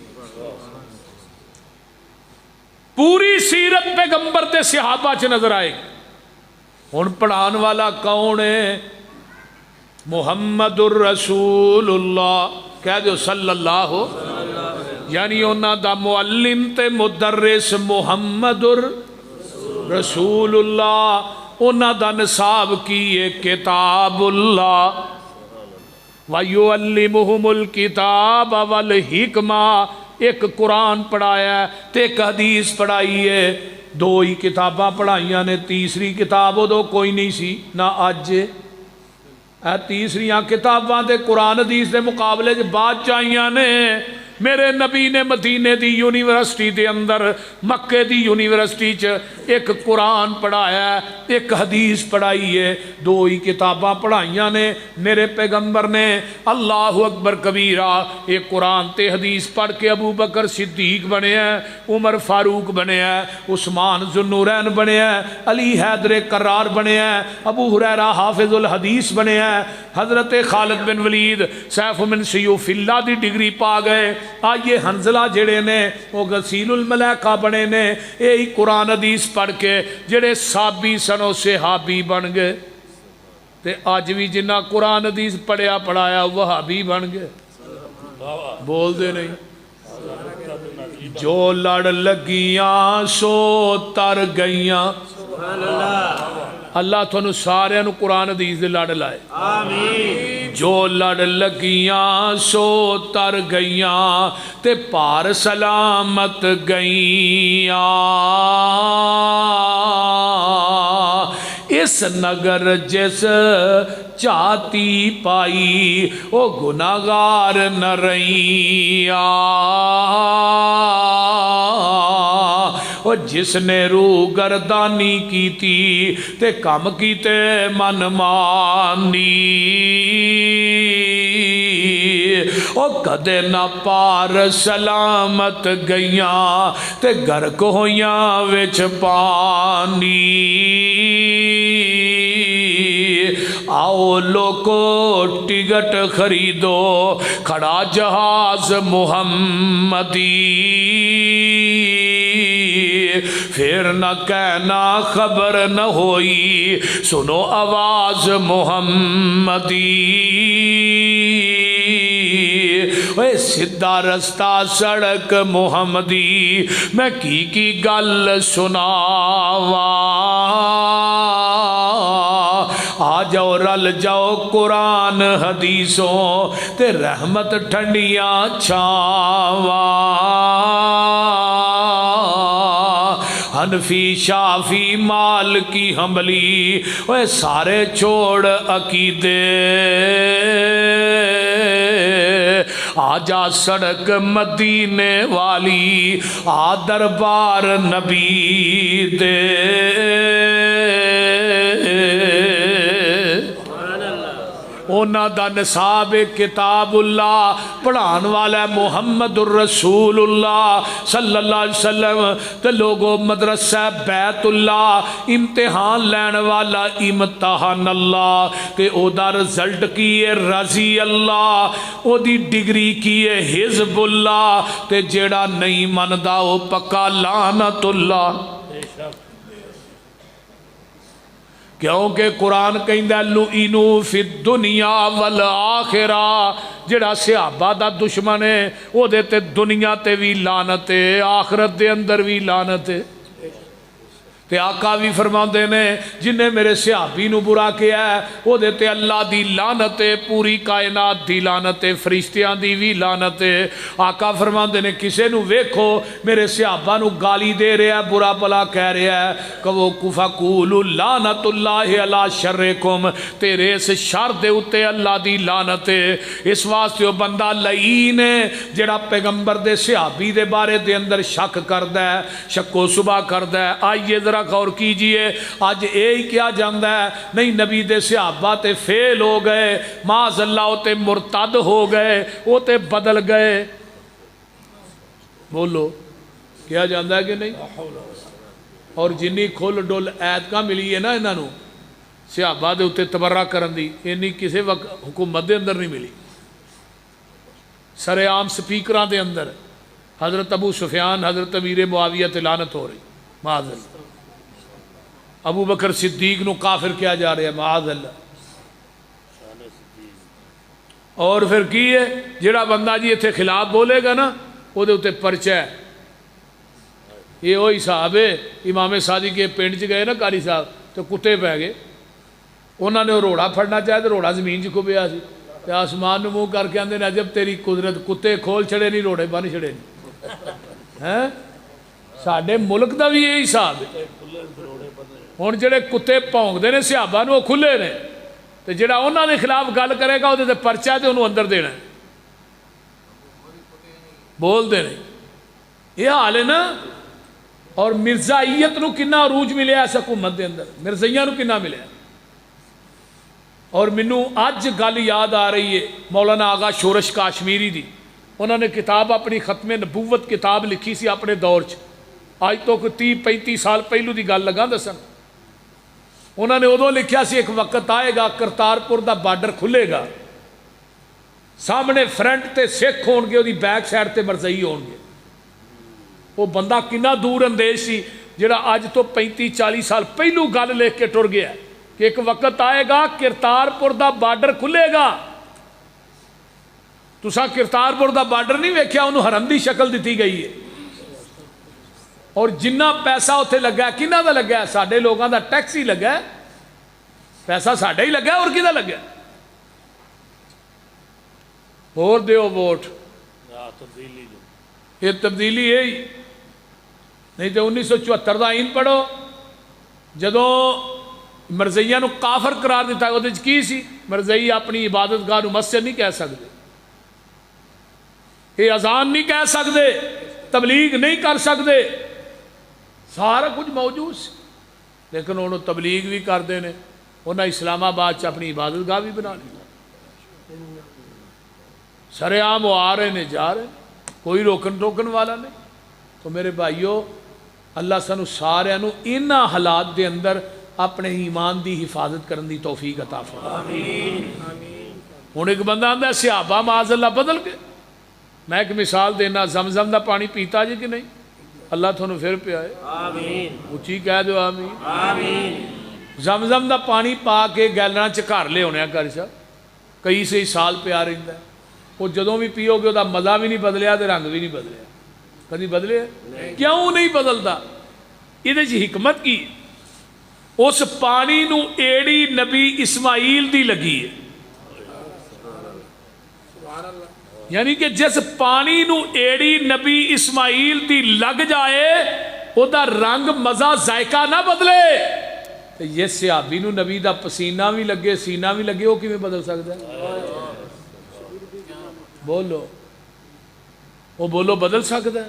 پوری سیرت پیغمبر تے صحابہ چ نظر آئے گی۔ ہن پڑھان والا کون ہے؟ محمد الرسول اللہ، کہہ دو صلی اللہ، یعنی انہاں دا معلم تے مدرس محمد الرسول اللہ، انہاں دا نصاب کیے کتاب اللہ، وَيُعَلِّمُهُمُ الْكِتَابَ وَالْحِکْمَةَ، ایک قرآن پڑھایا ہے تے ایک حدیث پڑھائی ہے، دو ہی کتاباں پڑھائیاں نے، تیسری کتاب ادو کوئی نہیں سی نہ اج، تیسریاں کتاباں تے قرآن حدیث دے مقابلے چ بعد چاہیاں نے۔ میرے نبی نے مدینے دی یونیورسٹی دے اندر، مکے دی یونیورسٹی چ ایک قرآن پڑھایا ہے، ایک حدیث پڑھائی ہے، دو ہی کتاباں پڑھائیاں نے میرے پیغمبر نے۔ اللہ اکبر کبیرہ، ایک قرآن تے حدیث پڑھ کے ابو بکر صدیق بنے ہیں، عمر فاروق بنے ہیں، عثمان ذوالنورین بنے ہیں، علی حیدر کرار بنے ہیں، ابو ہریرہ حافظ الحدیث بنے ہیں، حضرت خالد بن ولید سیف من سیوف اللہ دی ڈگری پا گئے۔ آئیے حنزلہ جڑے نے وہ غسیل الملائکہ بنے نے، یہی قرآن حدیث پڑھ کے جڑے صحابی سنو صحابی بن گئے، تے آج بھی جنہ قرآن حدیث پڑھیا پڑھایا وہابی بن گئے۔ بول دے نہیں، جو لڑ لگیاں سو تر گئیاں۔ اللہ تھانوں سارے نو قرآن حدیث دے لڑ لائے، آمین۔ جو لڑ لگیاں سو تر گئیاں تے پار سلامت گئیاں، اس نگر جس چاہتی پائی او گناہگار نہ رہیاں، او جس نے روح گردانی کی تھی تے کم کیتے من مانی، او کدے نہ پار سلامت گئیاں تے گرک ہویاں وچ پانی۔ آؤ لوگو ٹکٹ خریدو کھڑا جہاز محمدی، پھر نہ کہنا خبر نہ ہوئی، سنو آواز محمدی۔ اے سدھا رستہ سڑک محمدی، میں کی گل سناواں، آ جاؤ رل جاؤ قرآن حدیثوں تے رحمت ٹھنڈیاں چھاواں، حنفی شافی مالکی حنبلی، اے سارے چھوڑ عقیدے، آجا سڑک مدینے والی، آ دربار نبی دے، اونا دا نصاب کتاب اللہ، پڑھان والا محمد الرسول اللہ صلی اللہ علیہ وسلم، تے لوگو مدرسہ بیت اللہ، امتحان لین والا امتحان اللہ، تے او دا رزلٹ کیے رضی اللہ، او دی ڈگری کیے حزب اللہ، تے جیڑا نہیں مندہ او پکا لعنت اللہ۔ کیونکہ قرآن کہندہ لُعِنُوا فِی الدُّنْیَا وَالْآخِرَةِ، جڑا صحابہ دا دشمن ہے وہ دیتے دنیا تے بھی لعنت ہے، آخرت دے اندر بھی لعنت ہے۔ تے آقا بھی فرماندے نے جنہیں میرے صحابی نو برا کیا ہے وہ دیتے اللہ دی لعنت ہے، پوری کائنات دی لعنت ہے، فرشتیاں دی بھی لعنت ہے۔ آقا فرماندے نے کسے نو ویکھو میرے صحابہ نو گالی دے رہا ہے، برا بلا کہہ رہا ہے، کہو فَقُولُوا لَعْنَتُ اللَّهِ عَلَىٰ شَرِّكُمْ، تیرے اس شر دے اتے اللہ دی لعنت ہے۔ اس واسطے وہ بندہ لعین ہے جڑا پیغمبر دے صحابی دے بارے دے اندر شک کردہ ہے، شک و شبہ کردہ ہے۔ آئیے ذرا غور کیجئے، آج ایک کیا جاندہ ہے، نہیں نبی دے صحابہ تے فیل ہو گئے، معاذ اللہ تے مرتد ہو گئے، وہ تے بدل گئے۔ بولو کیا جاندہ ہے کہ نہیں؟ اور جنی کھل ڈول ایتکا ملی ہے نا انہوں صحابہ دے اتے تبرہ کرن دی اینی کسی وقت حکومت دے اندر نہیں ملی. سر عام سپیکران دے اندر حضرت ابو سفیان حضرت امیر معاویہ تے لعنت ہو رہی معاذ اللہ. ابو بکر صدیق نو کافر کیا جا رہا ہے معاذ اللہ. اور پھر کی ہے جڑا بندہ جی اتنے خلاف بولے گا نا وہ دے اتے پرچہ ہے. یہ وہی صاحب ہے امام صادق کے پنڈ چ گئے نا قاری صاحب تو کتے پہ گئے. انہوں نے روڑا پھڑنا چاہے تو روڑا زمین چ کھبیا سی تے آسمان نو منہ کر کے آندے نے عجب تیری قدرت کتے کھول چھڑے نہیں روڑے بن چھڑے نہیں. ہیں ساڈے ملک دا بھی یہی حساب ہے. ہن جڑے کتے پونکدے نے صحابہ نو وہ کھلے نے تے جڑا انہاں دے خلاف گل کرے گا وہ تے پرچہ تے انہوں اندر دینا ہے. بول دے نہیں یہ حال ہے نا. اور مرزائیت نو کنا عروج ملیا اس حکومت دے اندر مرزائیاں نو کنا ملیا. اور منو اج گل یاد آ رہی ہے مولانا آغا شورش کاشمیری دی. انہوں نے کتاب اپنی ختم نبوت کتاب لکھی سی اپنے دور چ آج تو کوئی 30-35 سال پہلو دی گل لگا دسن. انہوں نے ادو لکھیا سی ایک وقت آئے گا کرتارپور دا بارڈر کھلے گا سامنے فرنٹ تے سکھ ہون گے وہ بیک سائڈ تے مرزائی ہون گے. وہ بندہ کنا دور اندیش سی جڑا اج تو 35-40 سال پہلو گل لکھ کے ٹر گیا کہ ایک وقت آئے گا کرتارپور دا بارڈر کھلے گا. تساں کرتارپور دا بارڈر نہیں ویکھیا انہوں حرم دی شکل دیتی گئی ہے. اور جنہ پیسہ اتنے لگا ہے کنہ دا لگا ہے ساڈے لوگاں دا ٹیکس ہی لگا ہے. پیسہ ساڈا ہی لگا ہے اور کدا لگا ہے. اور دیو ووٹ یہ تبدیلی ہے ہی نہیں تو 1974 دا آئین پڑھو جدوں مرزائیاں نو کافر قرار دیتا وہ کی سی مرزائی اپنی عبادت گاہ نو مسجد نہیں کہہ سکتے یہ اذان نہیں کہہ سکتے تبلیغ نہیں کر سکتے سارا کچھ موجود سی. لیکن انہوں تبلیغ بھی کرتے ہیں انہوں اسلام آباد چ اپنی عبادت گاہ بھی بنا لی. سر عام وہ آ رہے ہیں جا رہے ہیں کوئی روکن ٹوکن والا نہیں. تو میرے بھائیو اللہ سانو سارے انہاں حالات دے اندر اپنے ایمان دی حفاظت کرن دی توفیق عطا فرمائے. ہن ایک بندہ آندا ہے صحابہ معاذ اللہ بدل کے. میں ایک مثال دینا زمزم دا پانی پیتا جی کہ نہیں اللہ تھانوں پھر پیائے آمین اچھی کہہ دو آمین. زمزم دا پانی پا کے گیلنا چ گھر لے ہونے گھر صاحب کئی سے سال پیا رہتا ہے. وہ جدوں بھی پیو گے وہ مزہ بھی نہیں بدلیا تے رنگ بھی نہیں بدلیا. کدی بدلے کیوں نہیں بدلتا؟ یہ حکمت کی اس پانی نو ایڑی نبی اسماعیل دی لگی ہے. یعنی کہ جس پانی نو ایڑی نبی اسماعیل دی لگ جائے وہ دا رنگ مزہ ذائقہ نہ بدلے. یہ صحابی نو نبی دا پسینہ بھی لگے سینہ بھی لگے وہ کیویں بدل سکتا ہے؟ بولو وہ بولو بدل سکتا ہے؟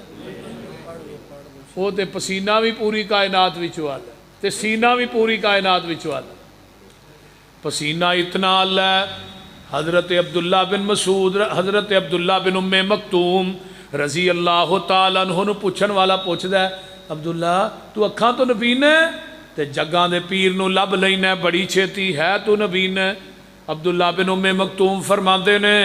وہ تے پسینہ بھی پوری کائنات وچ والا تے سینہ بھی پوری کائنات وچ والا. پسینہ اتنا اللہ ہے حضرت عبداللہ بن مسعود حضرت عبداللہ بن ام مکتوم رضی اللہ تعالیٰ عنہ پوچھن والا پوچھدا ہے عبداللہ تو اکھاں تو نبی نے تے جگاں دے پیر نو لب لینا بڑی چھیتی ہے تو نبی نے. عبداللہ بن ام مکتوم فرماندے نے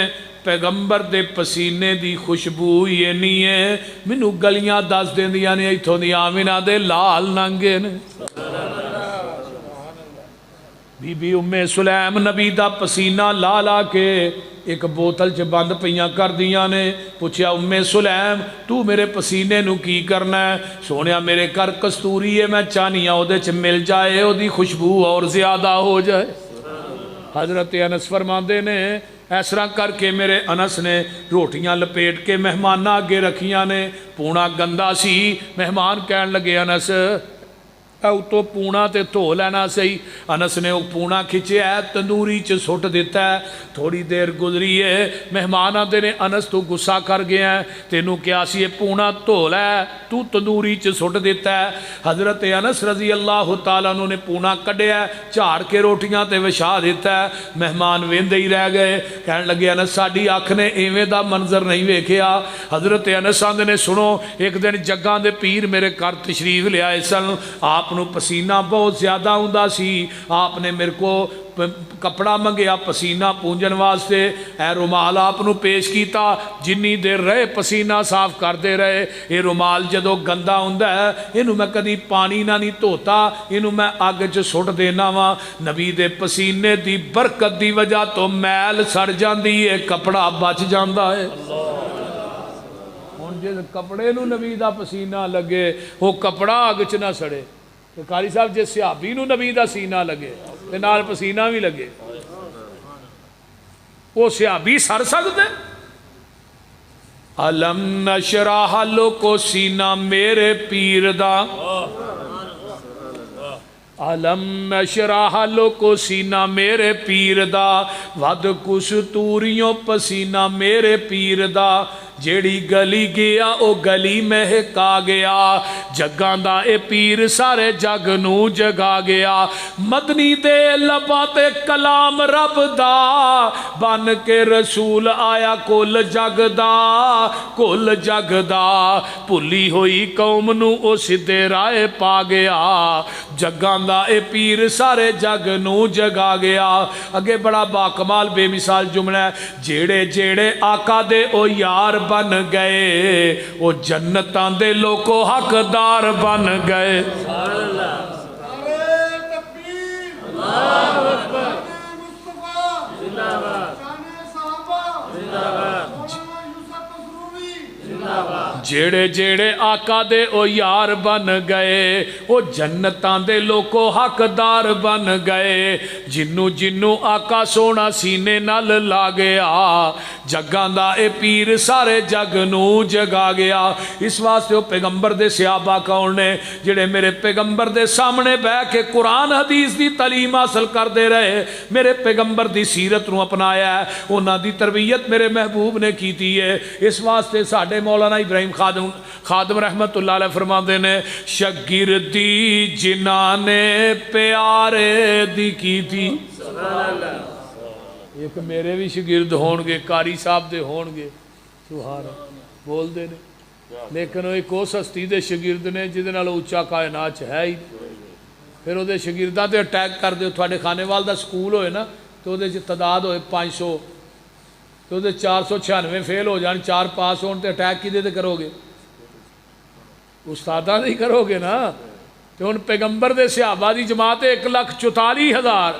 پیغمبر دے پسینے دی خوشبو یہ نہیں ہے مینوں گلیاں دس دیندیاں نے ایتھوں دی آمنہ دے لال ننگے نے. بی بی ام سلیم نبی دا پسینہ لا لا کے ایک بوتل چ بند پیاں کر دیاں نے. پوچھیا ام سلیم تو میرے پسینے نو کی کرنا ہے؟ سونیا میرے گھر کستوری ہے میں چاہنی ہاں اودے چ مل جائے او دی خوشبو اور زیادہ ہو جائے. حضرت انس فرماندے نے اس طرح کر کے میرے انس نے روٹیاں لپیٹ کے مہمان آگے رکھیاں نے. پونا گندا سی. مہمان کہن لگے انس اتو پونا تے دھو لینا سی. انس نے وہ پونا کھچیا ہے تندوری چ سٹ دیتا ہے. تھوڑی دیر گزری ہے مہمان آتے نے انس تو غصہ کر گیا ہے تینوں کیا سی یہ پونا دھو لے تو تندوری چ سٹ دیتا ہے. حضرت انس رضی اللہ تعالیٰ عنہ نے پونا کڈیا ہے جھاڑ کے روٹیاں تے وچھا دیتا ہے. مہمان ویندے ہی رہ گئے کہنے لگے انس ساڈی اکھ نے ایویں دا منظر نہیں ویکھیا. حضرت انس آندے نے سنو ایک دن جگاں دے پیر میرے گھر تشریف لے آئے سن. آپ نو پسینہ بہت زیادہ ہوندا سی. آپ نے میرے کو کپڑا منگیا پسینہ پونجن واسطے. اے رومال آپ نو پیش کیتا جنی دیر رہے پسینہ صاف کردے رہے. یہ رومال جدو گندا ہوندا ہے اینو میں کدی پانی نہ نہیں دھوتا اینو میں اگ چ سٹ دینا وا. نبی دے پسینے دی برکت دی وجہ تو میل سڑ جاندی ہے کپڑا بچ جاندا ہے. ہن جس کپڑے نو نبی دا پسینہ لگے وہ کپڑا اگ چ نہ سڑے. قاری صاحب جے صحابی نو نبی دا سینہ لگے تے نال پسینہ بھی لگے وہ صحابی سڑ سکتے. علم نشرح لو کو سینہ میرے پیر دا علم نشرح لو کو سینہ میرے پیر دا ود کس توریوں پسینہ میرے پیر دا. جیڑی گلی گیا او گلی مہکا گیا جگاں دا اے پیر سارے جگ نو جگا گیا. مدنی دے لباں تے کلام رب دا بن کے رسول آیا کل جگ دا کل جگ دا. بھلی ہوئی قوم نو او سدھے رائے پا گیا جگاں دا اے پیر سارے جگ نو جگا گیا. اگے بڑا باکمال بے مثال جملہ ہے. جیڑے جیڑے آقا دے او یار بن گئے وہ جنتاں دے لوکو حقدار بن گئے. جیڑے جیڑے آقا دے او یار بن گئے او جنتاں دے لوکو حقدار بن گئے. جنو جنو آقا سونا سینے نال لا گیا جگاں دا اے پیر سارے جگ نو جگا گیا. اس واسطے وہ پیغمبر دے صحابہ کون نے جڑے میرے پیغمبر دے سامنے بہ کے قرآن حدیث دی تعلیم حاصل کر دے رہے میرے پیغمبر دی سیرت نو اپنایا ہے انہاں دی تربیت میرے محبوب نے کیتی ہے. اس واسطے ساڈے مولانا ابراہیم خادم رحمت اللہ علیہ فرماندے نے شگردی جنہاں نے پیارے دی کی تھی. ایک میرے بھی شگرد ہون گے قاری صاحب دے ہون گے سبحان بول دے نے لیکن وہ ایک اس ہستی دے شگرد نے جہدے نال اونچا کائنات ہے ہی. پھر وہ شگرداں تے اٹیک کر دیو. تھوڑے کھانے وال دا سکول ہوئے نا تو وہ تعداد ہوئے 500 تو 496 فیل ہو جان 4 پاس ہون تے اٹیک کدے تے کرو گے استاداں نہیں کرو گے نا. تو ان پیغمبر دے صحابہ دی جماعت 1,44,000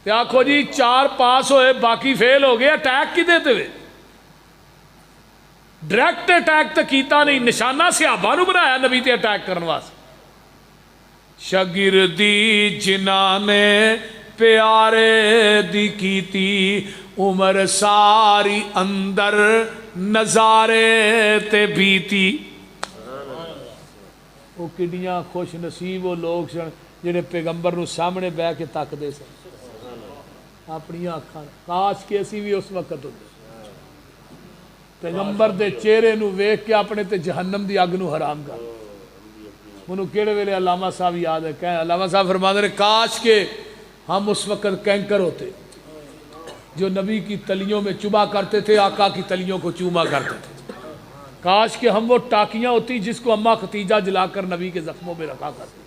تے آکھو جی 4 پاس ہوئے باقی فیل ہو گئے اٹیک کدے تے وے ڈائریکٹ اٹیک تے کیتا نہیں نشانہ صحابہ نو بنایا نبی تے اٹیک کرن واسطے. شگردی جنہاں نے پیارے دی کیتی عمر ساری اندر نظارے تے بیتی. وہ کڈیاں خوش نصیب وہ لوگ سن جنہیں پیغمبر نو سامنے بہ کے تک دے سن اپنی آنکھاں. کاش کے اسی بھی اس وقت ہوتے پیغمبر دے چہرے نو ویکھ کے اپنے تے جہنم دی اگ نو حرام کر. انہوں کیڑے ویلے علامہ صاحب یاد ہے کہ علامہ صاحب فرماتے ہیں کاش کے ہم اس وقت کینکر ہوتے جو نبی کی تلیوں میں چبا کرتے تھے آقا کی تلیوں کو چوما کرتے تھے. کاش کہ ہم وہ ٹاکیاں ہوتی جس کو اماں ختیجہ جلا کر نبی کے زخموں میں رکھا کرتے تھے.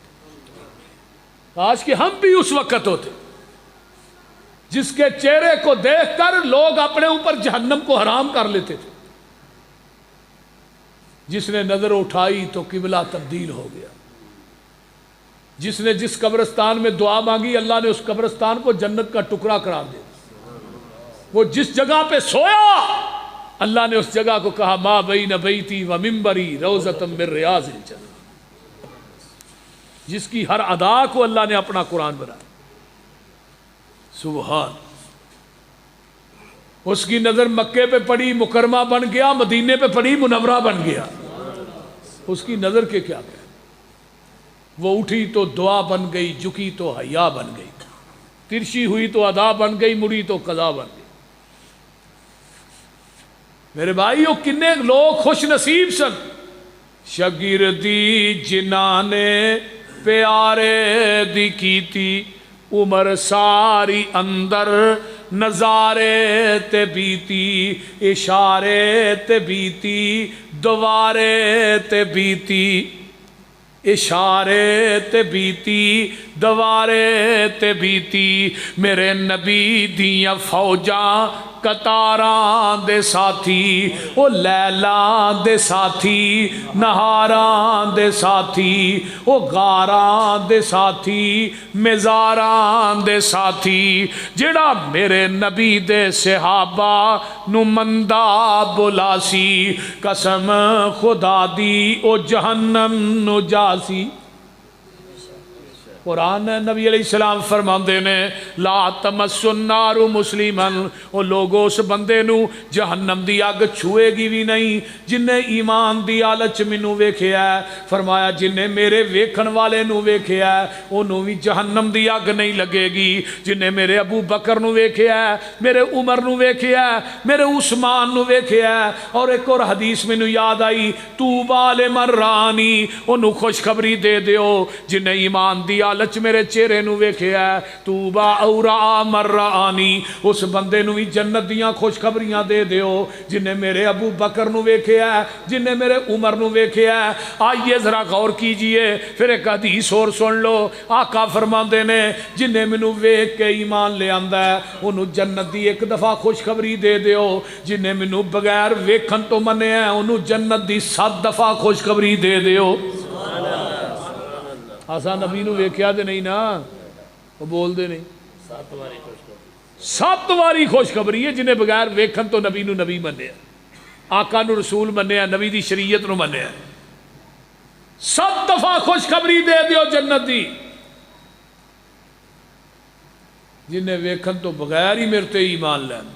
کاش کہ ہم بھی اس وقت ہوتے جس کے چہرے کو دیکھ کر لوگ اپنے اوپر جہنم کو حرام کر لیتے تھے. جس نے نظر اٹھائی تو قبلہ تبدیل ہو گیا. جس نے جس قبرستان میں دعا مانگی اللہ نے اس قبرستان کو جنت کا ٹکڑا قرار دیا. وہ جس جگہ پہ سویا اللہ نے اس جگہ کو کہا ما بین بیتی و منبری روضۃ من ریاض الجنہ. جس کی ہر ادا کو اللہ نے اپنا قرآن بنایا. سبحان. اس کی نظر مکے پہ پڑی مکرمہ بن گیا مدینے پہ پڑی منورہ بن گیا. اس کی نظر کے کیا کہ وہ اٹھی تو دعا بن گئی، جھکی تو حیا بن گئی، ترشی ہوئی تو ادا بن گئی، مڑی تو قضا بن گئی۔ میرے بھائیو کنے لوگ خوش نصیب سن، شاگردی جنہاں نے پیارے دی کیتی، عمر ساری اندر نظارے تے بیتی، اشارے تے بیتی، دوارے تے بیتی، اشارے تے بیتی، دوارے تے بیتی، میرے نبی دیاں فوجاں قطاراں دے ساتھی، او لیلاں دے ساتھی، نہاراں دے ساتھی، او غاراں دے ساتھی، مزاراں دے ساتھی، جڑا میرے نبی دے صحابہ نو مندہ بلاسی، قسم خدا دی او جہنم نو جاسی۔ قرآن نبی علیہ السلام فرماندے نے لا تمس النار مسلمن، او لوگو اس بندے نو جہنم دی اگ چھوئے گی بھی نہیں جن نے ایمان دی آلچ منو ویکھیا ہے۔ فرمایا جن نے میرے ویکھن والے نو ویکھیا ہے انہوں بھی جہنم دی اگ نہیں لگے گی، جن نے میرے ابو بکر نو ویکھیا ہے، میرے عمر نو ویکھیا ہے، میرے عثمان نو ویکھیا ہے۔ اور ایک اور حدیث منو یاد آئی، طوبی لمن رانی، انہوں خوشخبری دے دیو جن نے ایمان دی لچ میرے چہرے نو ویکھیا ہے، توبہ اورا مرانی، اس بندے نو بھی جنت دیاں خوشخبریاں دے دیو جن نے میرے ابو بکر نو ویکھیا ہے، جن نے میرے عمر نو ویکھیا ہے۔ آئیے ذرا غور کیجئے، پھر ایک حدیث اور سن لو، آقا فرماندے نے جن نے منو ویکھ کے ایمان لے آندا ہے انہوں جنت دی ایک دفعہ خوشخبری دے دیو، جن نے منو بغیر ویکھن تو منیا ہے انہوں جنت دی 7 دفعہ خوشخبری دے دیو۔ آسان نبی نو ویکھیا دے نہیں نا، وہ بول دے نہیں، 7 واری خوشخبری ہے جنہیں بغیر ویکھن تو نبی نو نبی منیا، آقا نو رسول منیا، نبی دی شریعت نو منیا۔ 7 دفعہ خوشخبری دے دیو جنت دی، جنہیں ویکھن تو بغیر ہی میرے تے ایمان لین۔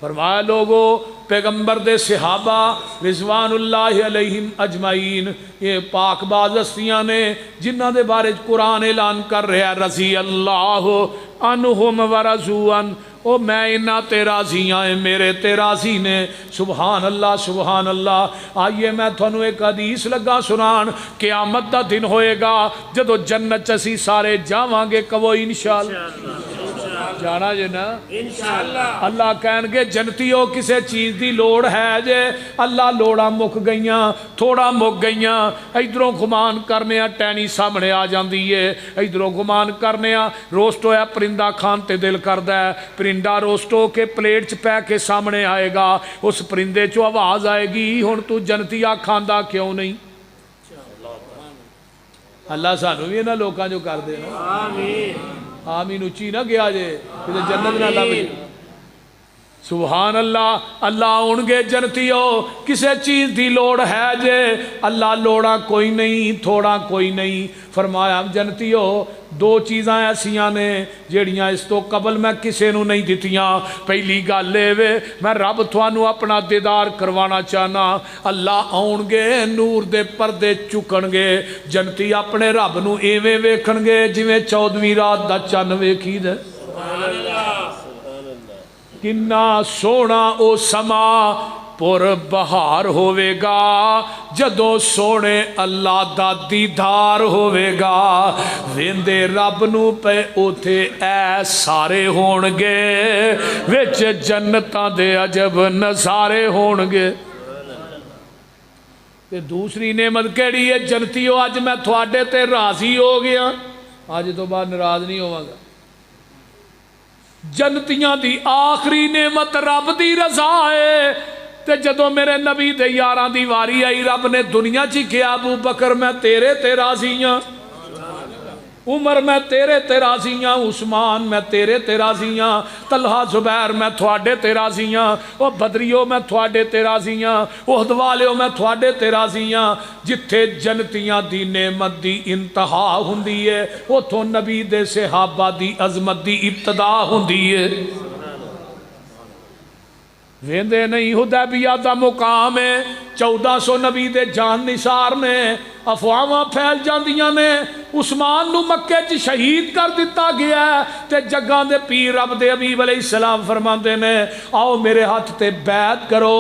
فرمایا لوگو پیغمبر دے صحابہ رضوان اللہ علیہم اجمعین، یہ پاک باز ہستیاں نے جنہ دے بارے قرآن اعلان کر رہا ہے رضی اللہ عنہم ورضوا عنہ، او میں انہاں تے راضی ہیں میرے تے راضی نے۔ سبحان اللہ سبحان اللہ۔ آئیے میں تھانوں ایک حدیث لگا سنان، قیامت دا دن ہوئے گا جدو جنت چسی سارے جاواں گے، کہو انشاءاللہ جانا جے نا انشاءاللہ۔ اللہ کہن گے جنتیوں کسے چیز دی لوڑ ہے جے، اللہ لوڑا مک گئیاں، تھوڑا مک گئیاں، ادھروں گمان کرنے ٹینی سامنے آ جاندی ہے، ادھروں گمان کرنے روسٹو ہے پرندہ کھان تے دل کردہ ہے، پرندہ روسٹو کے پلیٹ چ پہ کے سامنے آئے گا، اس پرندے چو آواز آئے گی ہن تو جنتیا کھاندا کیوں نہیں؟ اللہ سانو بھی انہاں لوکاں جو کر دے نا، آمین آمین اچھی نہ گیا جے کہ جنت نہ لب جے۔ سبحان اللہ۔ اللہ اونگے جنتیوں کسے چیز دی لوڑ ہے جے، اللہ لوڑا کوئی نہیں تھوڑا کوئی نہیں۔ فرمایا جنتیوں 2 چیزاں ایسیاں نے جیڑیاں اس تو قبل میں کسے نو نہیں دیتیاں۔ پہلی گل وے میں رب تھانوں اپنا دیدار کروانا چاہنا، اللہ آؤن گے نور دے پردے چکن گے، جنتی اپنے رب نو ایویں ویکھن گے جویں 14ویں رات دا چن ویکھی دے۔ کنا سونا او سما پر بہار ہوئے گا جدو سونے اللہ دا دیدار ہوئے گا، ویندے رب نو پہ اوتھے اے سارے ہونگے، وچ جنتاں دے عجب نظارے ہونگے۔ تے دوسری نعمت کیڑی ہے جنتیو، آج میں تھوڑے تے راضی ہو گیا، آج تو بعد ناراض نہیں ہوگا۔ جنتیاں دی آخری نعمت رب دی رضا ہے، تے جدو میرے نبی دے یاراں دی واری آئی رب نے دنیا چی کیا، ابو بکر میں تیرے تے راضی ہاں، عمر میں تیرے تے راضی ہاں، عثمان میں تیرے تے راضی ہاں، طلحہ زبیر میں تھوڑے تے راضی ہاں، او بدریو میں تھوڑے تے راضی ہاں، احد والیو میں تھوڑے تے راضی ہاں۔ جتھے جنتیاں دی نعمت دی انتہا ہوندی ہے اتھوں نبی دے صحابہ دی عظمت دی ابتدا ہوندی ہے۔ ویندے نہیں حدیبیہ دا مقام ہے 1400 نبی دے جان نثار نے افواہاں پھیل جاندیاں نے عثمان نو مکے چ شہید کر دیتا گیا ہے تے جگاں دے پیر عبد حبیب علیہ السلام فرماندے نے آؤ میرے ہاتھ تے بیعت کرو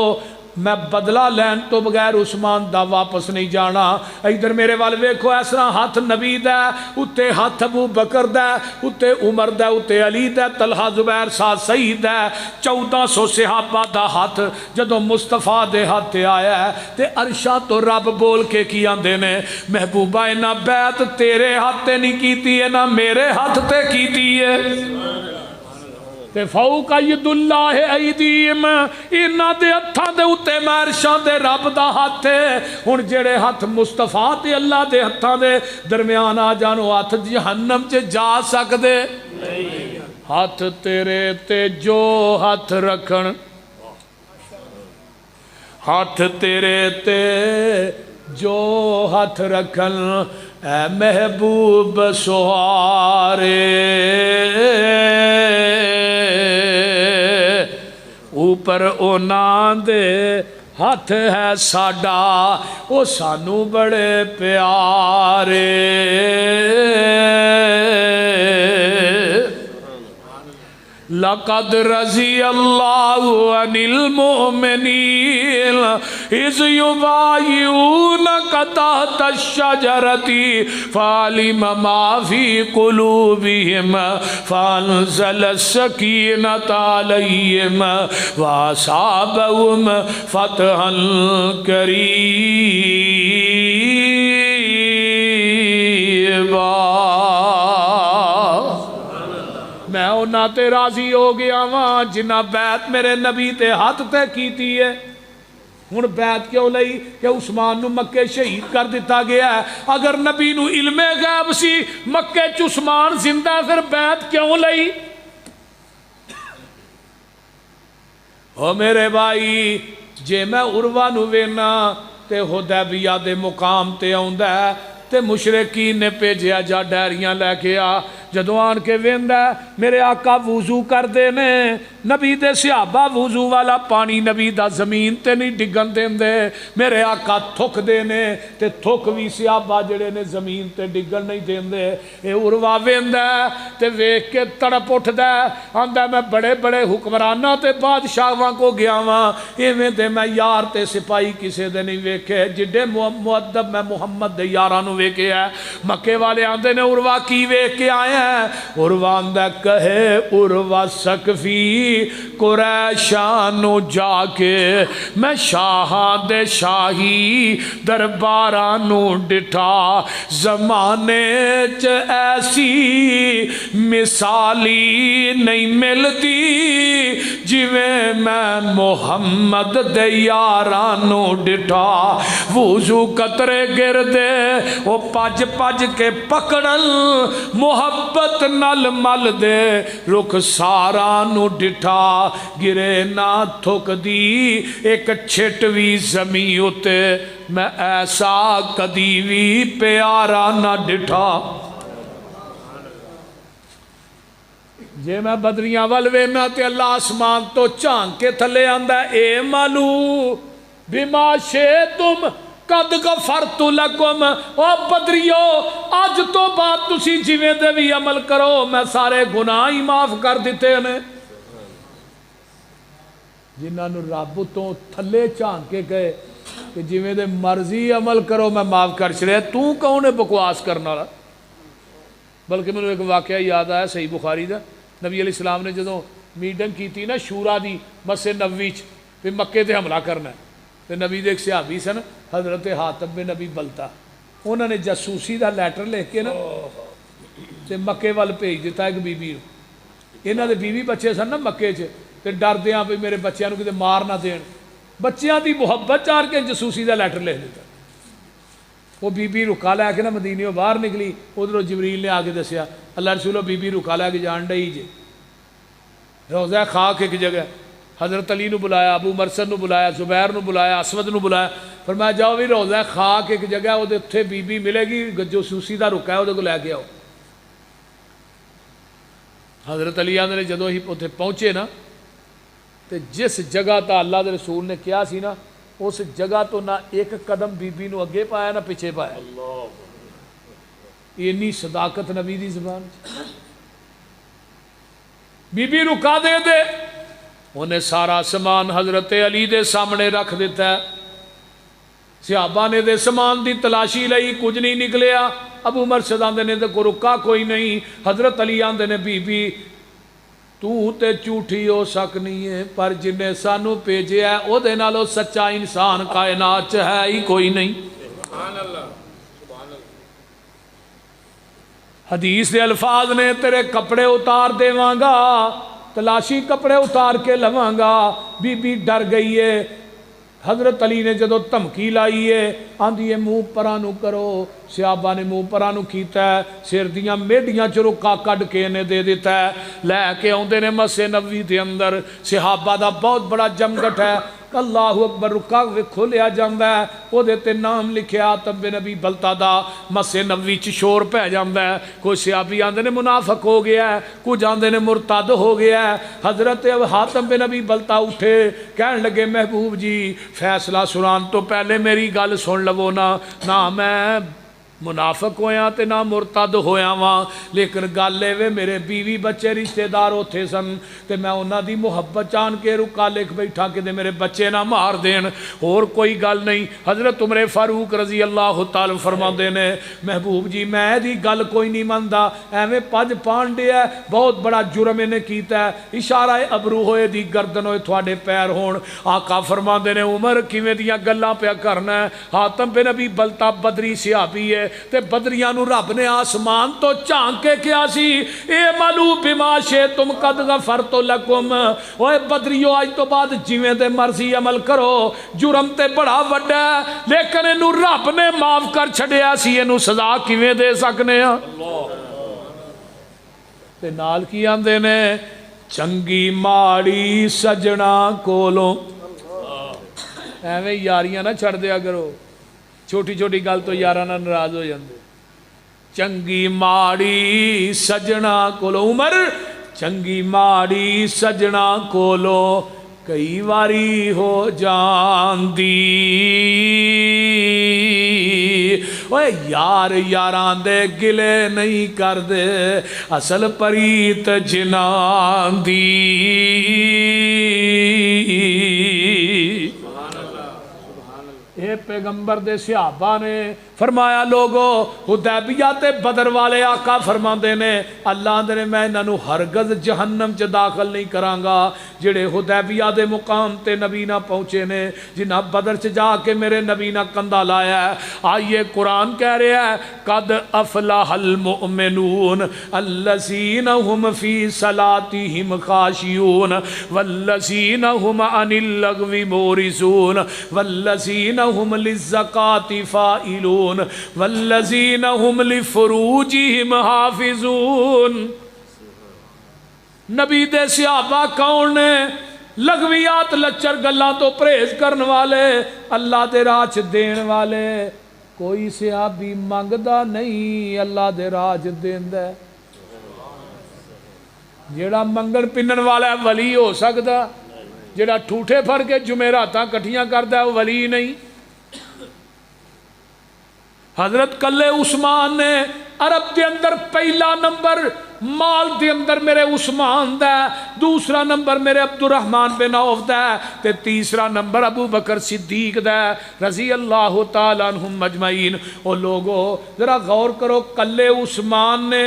میں بدلہ لین تو بغیر عثمان دا واپس نہیں جانا ادھر میرے وال ویکھو اس طرح ہاتھ نبی دا اتے ہاتھ ابو بکر دا اتے عمر دا اتے علی دا طلحہ زبیر سعد سعید دا 1400 صحابہ دا ہاتھ جدو مصطفیٰ دے ہاتھ آیا ہے تے عرشاں تو رب بول کے کی آندے نے محبوبہ انہاں بیعت تیرے ہاتھ تے نہیں کیتی ہے نہ میرے ہاتھ تے کیتی ہے تے فوق ید اللہ ایدیم انہاں دے ہتھاں دے اوتے عرشاں دے رب دا ہاتھ ہے ہن جڑے ہاتھ مصطفیٰ تے اللہ دے ہتھاں دے درمیان آ جانو ہاتھ جہنم چ جا سکدے ہاتھ تیرے تے جو ہاتھ رکھن ہاتھ تیرے تے جو ہاتھ رکھن اے محبوب سہارے اوپر اونا دے ہاتھ ہے ساڈا او سانو بڑے پیارے لقد رضی اللہ عن المؤمنین اذ یبایعونک تحت الشجرۃ فعلم ما فی قلوبہم فانزل السکینۃ علیہم واصابہم فتحا قریبا میں انہاں تے راضی ہو گیا وہاں جنہ بیعت میرے نبی تے ہاتھ تے کیتی ہے ہن بیعت کیوں لئی کہ عثمان نو مکے شہید کر دیتا گیا ہے اگر نبی نو علم غیب سی مکے چ عثمان زندہ پھر بیعت کیوں لئی او میرے بھائی جے میں عروہ نو وینا تے حدیبیہ دے مقام تے آوندا ہے تے مشرکین نے بھیجیا جا ڈیریاں لے کے آ جدو آن کے ویندا میرے آقا وضو کر دے نے نبی دے صحابہ وضو والا پانی نبی دا زمین تے نہیں ڈگن دین دے میرے آقا تھک دے نے تے تھک بھی صحابہ جڑے نے زمین تے ڈگن نہیں دین دے اے عروہ ویندا تے ویکھ کے تڑپ اٹھدا آندا میں بڑے بڑے حکمراناں تے بادشاہاں کو گیا واں ایویں تے میں یار تے سپاہی کسے دے نہیں ویکھے جڈے مؤدب میں محمد دے یاراں نو ویکھے ہے مکے والے آندے نے عروہ کی ویکھ کے آئے عروہ آندہ کہے عروہ سقفی قریشانو جا کے میں شاہاں دے شاہی دربارانو ڈٹھا زمانے چ ایسی مثالی نہیں ملتی جویں میں محمد دے یارانو ڈٹھا وضو قطرے گردے وہ پج پج کے پکڑن محبت نل مل دے رخ سارا نو ڈٹھا گرے نہ تھک دی ایک چھٹوی زمین ہوتے میں ایسا کدی بھی پیارا نہ ڈٹھا جے میں بدریاں والوینا تے اللہ آسمان تو چانک کے تھلے آندہ اے مالو بما شئتم قد غفرت لکم او بدریو آج تو بات تسی جیویں دے بھی عمل کرو میں سارے گناہ ہی معاف کر دیتے ہیں جنہاں نو رب تو تھلے چان کے گئے کہ جیویں دے مرضی عمل کرو میں معاف کر چڑے تو کون ہے بکواس کرنا رہا بلکہ میں نے ایک واقعہ یاد آیا صحیح بخاری دا نبی علیہ السلام نے جدوں میٹنگ کی تھی نا شورا دی مسجد نبوی چ پھر مکے تے حملہ کرنا ہے تے نبی دے ایک صحابی سن حضرت حاتب بن نبی بلتا انہوں نے جاسوسی دا لیٹر لکھ کے نا تے مکے وال بھیج دیتا ایک بی بی انہاں دے بیوی بچے سن نا مکے چ تے ڈردے ہاں بھی میرے بچیاں نو کتے مار نہ دین بچیاں دی محبت چار کے جاسوسی دا لیٹر لکھ دیتا وہ بی بی رکا لے کے نا مدینیوں باہر نکلی ادھروں جبریل نے آ کے دسیا اللہ رسولو بی بی رکا لے کے جان ڈئی جے روضہ خاک ایک جگہ حضرت علی نو بلایا ابو مرسد نو بلایا زبیر نو بلایا اسود نو بلایا فرمایا جاؤ بھی روضہ خاک ایک جگہ وہ اتنے بی بی ملے گی جاسوسی دا رکا ہے وہ کو لے کے آؤ حضرت علی نے جدو ہی اتنے پہنچے نا تے جس جگہ تا اللہ دے رسول نے کیا سی نا اس جگہ تو نہ ایک قدم بی بی نو اگے پایا نہ پیچھے پایا. اینی صداقت نبی دی زبان. بی بی نو کا دے دے انہیں سارا سامان حضرت علی دے سامنے رکھ دیتا ہے. صحابہ نے دے سامان دی تلاشی لئی کچھ نہیں نکلیا. ابو مرشد آندے نے کو رکا کوئی نہیں. حضرت علی آندے نے بی بی تو تے جھوٹھی ہو سکنی ہے پر جنہیں سانو بھیجیا ہے او دے نالو سچا انسان کائنات ہے ہی کوئی نہیں. سبحان اللہ سبحان اللہ. حدیث دے الفاظ نے تیرے کپڑے اتار دیواں گا تلاشی کپڑے اتار کے لواں گا. بی بی ڈر گئی ہے. حضرت علی نے جدو دھمکی لائی ہے آندھی ہے منہ پرانو کرو. صحابہ نے منہ پرانو کیتا ہے. سر دیاں میڈیاں چ رکا کڈ کے نے دے دیتا ہے. لے کے آندے نے مسجد نبوی دے اندر. صحابہ دا بہت بڑا جمگٹ ہے. اللہ اکبر رکا کھولیا جاندا ہے او دے تے نام لکھیا تب نبی بلتا دا. مسجد نبوی چ شور پہ جاندا ہے. کوئی صحابی آندے نے منافق ہو گیا ہے کچھ آندے نے مرتد ہو گیا ہے. حضرت حاتم بن نبی بلتا اٹھے کہن لگے محبوب جی فیصلہ سنان تو پہلے میری گل سن لو نا. نہ میں منافق ہویا تے نہ مرتد ہویا واں لیکن گل اے میرے بیوی بچے رشتہ دار اوتھے سن تے میں انہاں دی محبت چان کے رکا لکھ بیٹھا کہ میرے بچے نہ مار دین اور کوئی گل نہیں. حضرت عمر فاروق رضی اللہ تعالی فرماندے نے محبوب جی میں دی گل کوئی نہیں مندا ایویں پج پانڈے ہے بہت بڑا جرم انہیں کیتا ہے. اشارہ ابرو ہوئے دی گردن ہوئے تھوڑے پیر ہون. آقا فرماندے نے عمر کیویں دیاں گلاں پیا کرنا ہے. حاتم بن نبی بلتا بدری صحابی ہے تے بدریاں نو رب نے آسمان تو جھانک کے کیا سی اے مالو بما شئتم قد غفرت لکم. اوے بدریو اج تو بعد جویں دے مرضی عمل کرو. جرم تے بڑا وڈا ہے لیکن اینو رب نے معاف کر چھڈیا سی. اینو سزا کیویں دے سکنے ہاں. تے نال کی آندے نے چنگی ماڑی سجنا کولوں. ایویں یاریاں نہ چھڑ دیا کرو. چھوٹی چھوٹی گل تو یاراں نال ناراض ہو جاندے. چنگی ماڑی سجنا کولو عمر چنگی ماڑی سجنا کولو کئی واری ہو جاندی. اوے یار یاراں دے گلے نہیں کر دے اصل پریت جنان دی. اے پیغمبر دے صحابہ نے فرمایا لوگو حدیبیہ تے بدر والے آقا فرماندے نے اللہ دے میں انہاں نو ہرگز جہنم چ داخل نہیں کراں گا جڑے حدیبیہ دے مقام تے نبی نہ پہنچے نے جنہاں بدر چ جا کے میرے نبی نہ کندھا لایا ہے. آئیے قرآن کہہ رہا ہے قد افلح المؤمنون الذین هم فی صلاتهم خاشعون والذین هم عن اللغو معرضون والذین هم للزکاة فاعلون والذین هم لفروجهم حافظون. نبی دے صحابہ کون نے لغویات لچر گلاں تو پرہیز کرن والے اللہ دے راہ چ دین والے. کوئی صحابی منگدا نہیں اللہ دے راہ چ دیندا ہے. جیڑا منگن پنن والا ہے ولی ہو سکدا جیڑا ٹھوٹے پھڑ کے جمعراتاں کٹھیاں کردا ہے وہ ولی نہیں. حضرت کلے عثمان نے عرب دے اندر پہلا نمبر مال دے اندر میرے عثمان دا ہے. دوسرا نمبر میرے عبد الرحمن بن عوف دا ہے تے تیسرا نمبر ابو بکر صدیق دا ہے رضی اللہ تعالیٰ عنہم مجمعین. او لوگو ذرا غور کرو کلے عثمان نے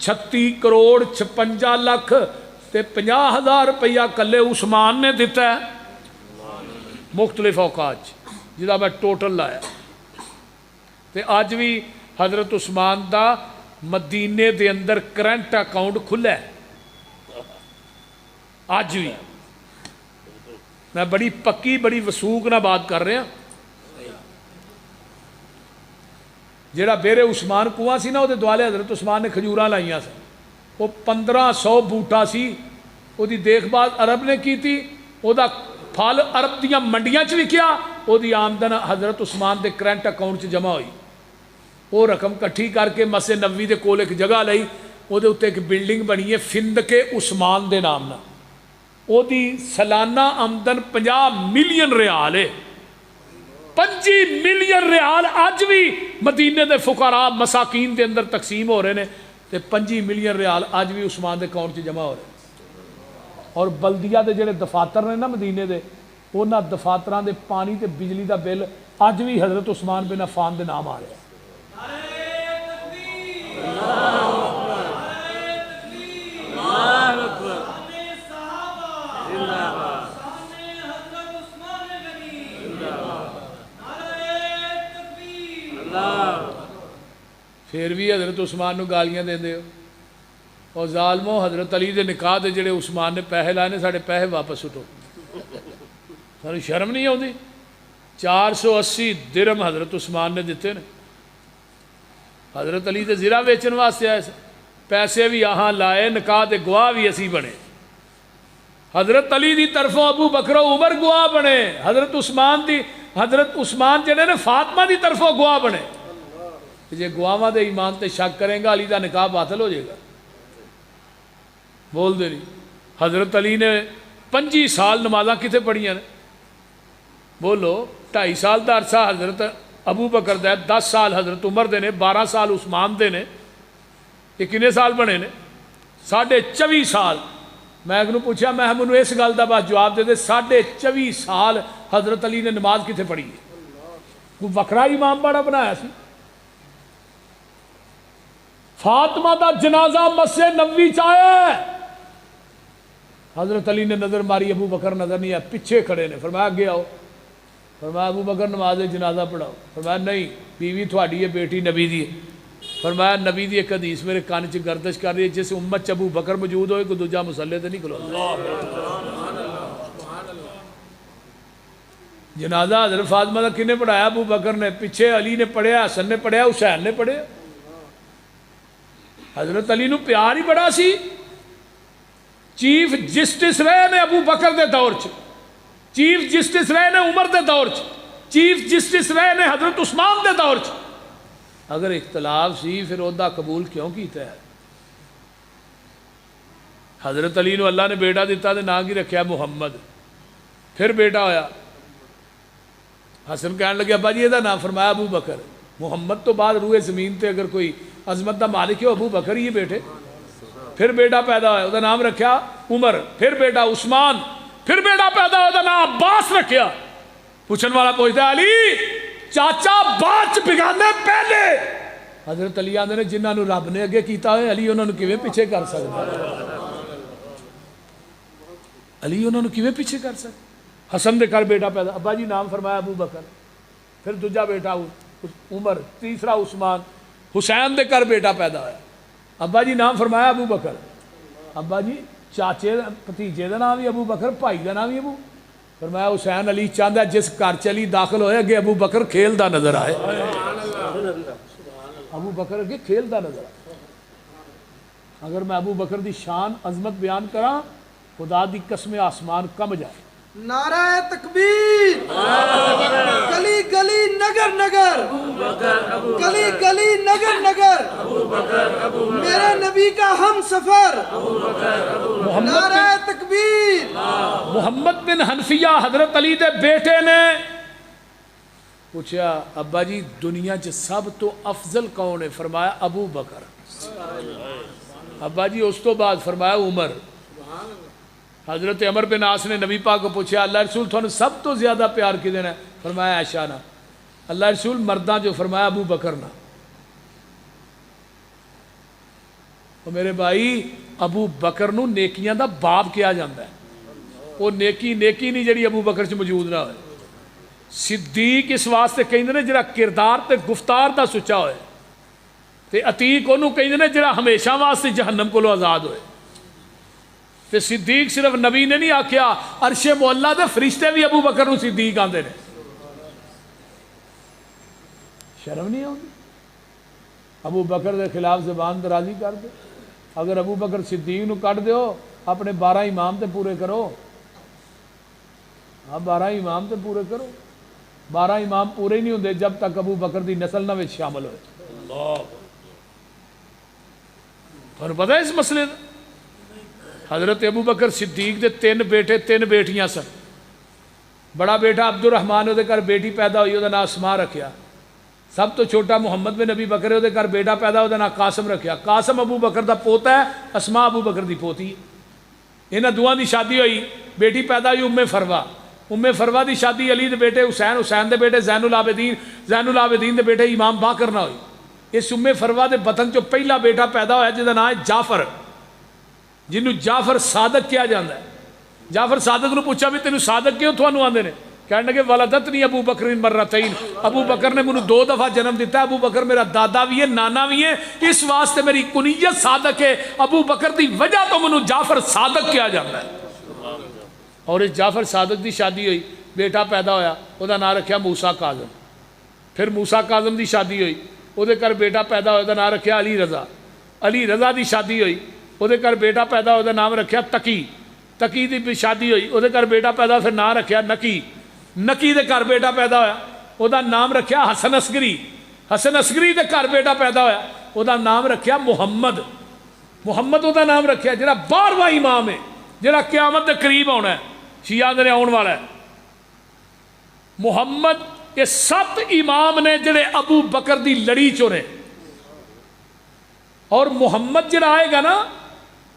36 کروڑ 56 لاکھ تے 50,000 روپیہ کلے عثمان نے دیتا ہے مختلف اوقات جدا میں ٹوٹل لایا. تے آج بھی حضرت عثمان دا مدینے دے اندر کرنٹ اکاؤنٹ کھلا ہے. آج بھی میں بڑی پکی بڑی وسوق نہ بات کر رہا. جیڑا بیرے عثمان کنواں سی نا وہ دوالے حضرت عثمان نے کھجوراں لائیاں سی. وہ 1500 بوٹا سی. وہ دی دیکھ بھال عرب نے کی تھی. وہ دا پھل عرب دیاں منڈیاں چ وکیا. وہ دی آمدن حضرت عثمان دے کرنٹ اکاؤنٹ چ جمع ہوئی. وہ رقم کٹھی کر کے مسجد نبوی دے کول ایک جگہ لئی. وہ دے اوتے ایک بلڈنگ بنی ہے فندق عثمان دے نام نہ. وہ سالانہ آمدن 50 ملین ریال ہے. 25 ملین ریال اج بھی مدینے دے فقراء مساکین دے اندر تقسیم ہو رہے ہیں تے 25 ملین ریال اج بھی عثمان دے اکاؤنٹ چ جمع ہو رہے ہیں. اور بلدیہ دے جڑے دفاتر نے نا مدینے دے انہاں دفاتراں دے پانی تے بجلی دا بل اج بھی حضرت عثمان بن عفان دے نام آ رہا ہے. پھر بھی حضرت عثمان نو گالیاں دے ہو. اور ظالمو حضرت علی دے نکاح دے جڑے عثمان نے پیسے لائے نے ساڑھے پیسے واپس اٹھو. سانو شرم نہیں آتی. 480 درہم حضرت عثمان نے دیتے نے. حضرت علی دے زرہ ویچن واسطے آئے پیسے بھی یہاں لائے نکاح دے گواہ بھی اسی بنے. حضرت علی دی طرفوں ابو بکر و عمر گواہ بنے. حضرت عثمان جڑے نے فاطمہ دی طرفوں گواہ بنے. جے گواہاں دے ایمان تے شک کریں گا علی دا نکاح باطل ہو جائے گا. بول دے نہیں. حضرت علی نے 25 سال نمازاں کتے پڑھیاں نے بولو. 2.5 سال دا عرصہ حضرت ابو بکر دے 10 سال حضرت عمر دے نے 12 سال عثمان دے نے. یہ کنے سال بنے نے 24.5 سال. میں ایک پوچھا میں منو اس گل دا بس جواب دے دے 24.5 سال حضرت علی نے نماز کتے پڑھی ہے. کوئی وکرا امام باڑا بنایا سی. فاطمہ دا جنازہ مسجد نبوی چاہے حضرت علی نے نظر ماری ابو بکر نظر نہیں آیا پیچھے کھڑے نے. فرمایا آگے آؤ. فرمایا ابو بکر نماز جنازہ پڑھاؤ. فرمایا نہیں بیوی تھوڑی ہے بیٹی نبی دی ہے. فرمایا نبی دی ایک حدیث میرے کان چ گردش کر رہی ہے جس امت چ ابو بکر موجود ہوئے کوئی دوجا مسلے تے نہیں کھلوتا. جنازہ حضرت فاطمہ دا کنے پڑھایا؟ ابو بکر نے. پیچھے علی نے پڑھیا, حسن نے پڑھیا, حسین نے پڑھیا. حضرت علی نو پیار ہی بڑا سی. چیف جسٹس رہے نے ابو بکر دے دور چ, چیف جسٹس رہے نے عمر دے دور چ, چیف جسٹس رہے نے حضرت عثمان دے دور چ. اگر اختلاف سی پھر عہدہ قبول کیوں کیتا ہے؟ حضرت علی نو اللہ نے بیٹا دیتا تے نام کی رکھیا محمد. پھر بیٹا ہویا حسن کہنے لگے ابا جی یہ نام. فرمایا ابو بکر. محمد تو بعد روئے زمین تے اگر کوئی عظمت دا مالک ہے ابو بکر ہی بیٹے. پھر بیٹا پیدا ہوا وہ نام رکھیا عمر. پھر بیٹا عثمان. پھر بیٹا پیدا ہوا نام عباس رکھیا. پوچھن والا پوچھتا علی چاچا بعد بگانے پہلے. حضرت علی آندے نے جنہاں نو رب نے اگے کیتا ہے علی انہاں نو کیویں پیچھے کر سکتا ہے؟ علی انہاں نو کیویں پیچھے کر سکتا؟ حسن دے کر بیٹا پیدا. ابا جی نام فرمایا ابو بکر. پھر دوجا بیٹا عمر. تیسرا عثمان. حسین دے کر بیٹا پیدا ہوا. ابا جی نام فرمایا ابو بکر. ابا جی چاچے بھتیجے دا نام بھی ابو بکر, بھائی دا نام بھی ابو. فرمایا حسین علی چاہتا جس گھر چ علی داخل ہوئے اگے ابو بکر کھیلدا نظر آئے. ابو بکر اگے کھیلدا نظر آئے. اگر میں ابو بکر دی شان عظمت بیان کراں خدا دی قسم آسمان کم جائے. نعرہ تکبیر. گلی گلی نگر نگر, گلی گلی نگر نگر, میرے نبی کا ہم سفر. نعرہ تکبیر. محمد بن حنفیہ حضرت علی دے بیٹے نے پوچھا ابا جی دنیا چ سب تو افضل کون ہے؟ فرمایا ابو بکر. ابا جی اس تو بعد فرمایا عمر. حضرت عمر بن عاص نے نبی پاک کو پوچھا اللہ رسول تھانوں سب تو زیادہ پیار کی دینا؟ فرمایا عائشہ نا. اللہ رسول مرداں جو؟ فرمایا ابو بکر نا. اور میرے بھائی ابو بکر نو نیکیاں دا باپ کیا جاندہ ہے. وہ نیکی نہیں جڑی ابو بکر سے موجود نہ ہوئے. صدیق اس واسطے کہیں نے جڑا کردار تے گفتار دا سچا ہوئے, تے عتیق انہوں کہیں نے جڑا ہمیشہ واسطے جہنم کو لو آزاد ہوئے. تے صدیق صرف نبی نے نہیں آکھیا, عرش مولا دے فرشتے بھی ابو بکر نو صدیق آندے نے. شرم نہیں ہوگی؟ ابو بکر دے خلاف زبان درازی کر دے. اگر ابو بکر صدیق نو کٹ دیو اپنے 12 امام تے پورے کرو. ہاں 12 امام تے پورے کرو. 12 امام پورے نہیں ہوندے جب تک ابو بکر دی نسل نہ وچ شامل ہوئے. اللہ تھانوں پتہ ہے اس مسئلے دا؟ حضرت ابو بکر صدیق دے 3 بیٹے 3 بیٹیاں سن. بڑا بیٹا عبد الرحمان وہ گھر بیٹی پیدا ہوئی وہ نام اسما رکھیا. سب تو چھوٹا محمد بن نبی بکر وہ گھر بیٹا پیدا وہ نام قاسم رکھیا. قاسم ابو بکر دا پوتا ہے, اسما ابو بکر دی پوتی ہے. انہاں دوواں دی شادی ہوئی, بیٹی پیدا ہوئی ام فروا. ام فروا دی شادی علی دے بیٹے حسین, حسین دے بیٹے زین العابدین, زین العابدین دے بیٹے امام باقر نہ ہوئی. اس ام فروا دے بطن چو پہلا بیٹا پیدا ہوا جس کا نام ہے جعفر, جنہوں جعفر صادق کیا جاتا ہے. جعفر صادق نو پوچھا بھی تینوں صادق کیوں تھانوں آندے نے؟ کہنے لگے ولدتنی ابو بکر مرتین, ابو بکر نے مجھے 2 دفعہ جنم دیتا ہے. ابو بکر میرا دادا بھی ہے نانا بھی ہے, اس واسطے میری کنیت صادق ہے. ابو بکر دی وجہ تو مجھے جعفر صادق کیا جاتا ہے. اور اس جعفر صادق دی شادی ہوئی, بیٹا پیدا ہویا, وہ نام رکھیا موسیٰ کاظم. پھر موسیٰ کاظم دی شادی ہوئی, وہ گھر بیٹا پیدا ہویا, نام رکھیا علی رضا. علی رضا دی شادی ہوئی, وہ گھر بیٹا پیدا ہویا, نام رکھیا تقی. تقی دی شادی ہوئی, وہ گھر بیٹا پیدا ہویا, پھر نام رکھیا نقی. نقی دے گھر بیٹا پیدا ہویا, وہ نام رکھیا حسن اصغری. حسن اصغری دے گھر بیٹا پیدا ہویا, وہ نام رکھیا محمد. محمد وہ نام رکھیا جڑا 12واں امام ہے, جڑا قیامت دے قریب ہونا ہے, شیعہ دے آن والا ہے. محمد یہ 7 امام نے جڑے ابو بکر دی لڑی چونے. اور محمد جڑا آئے گا نا,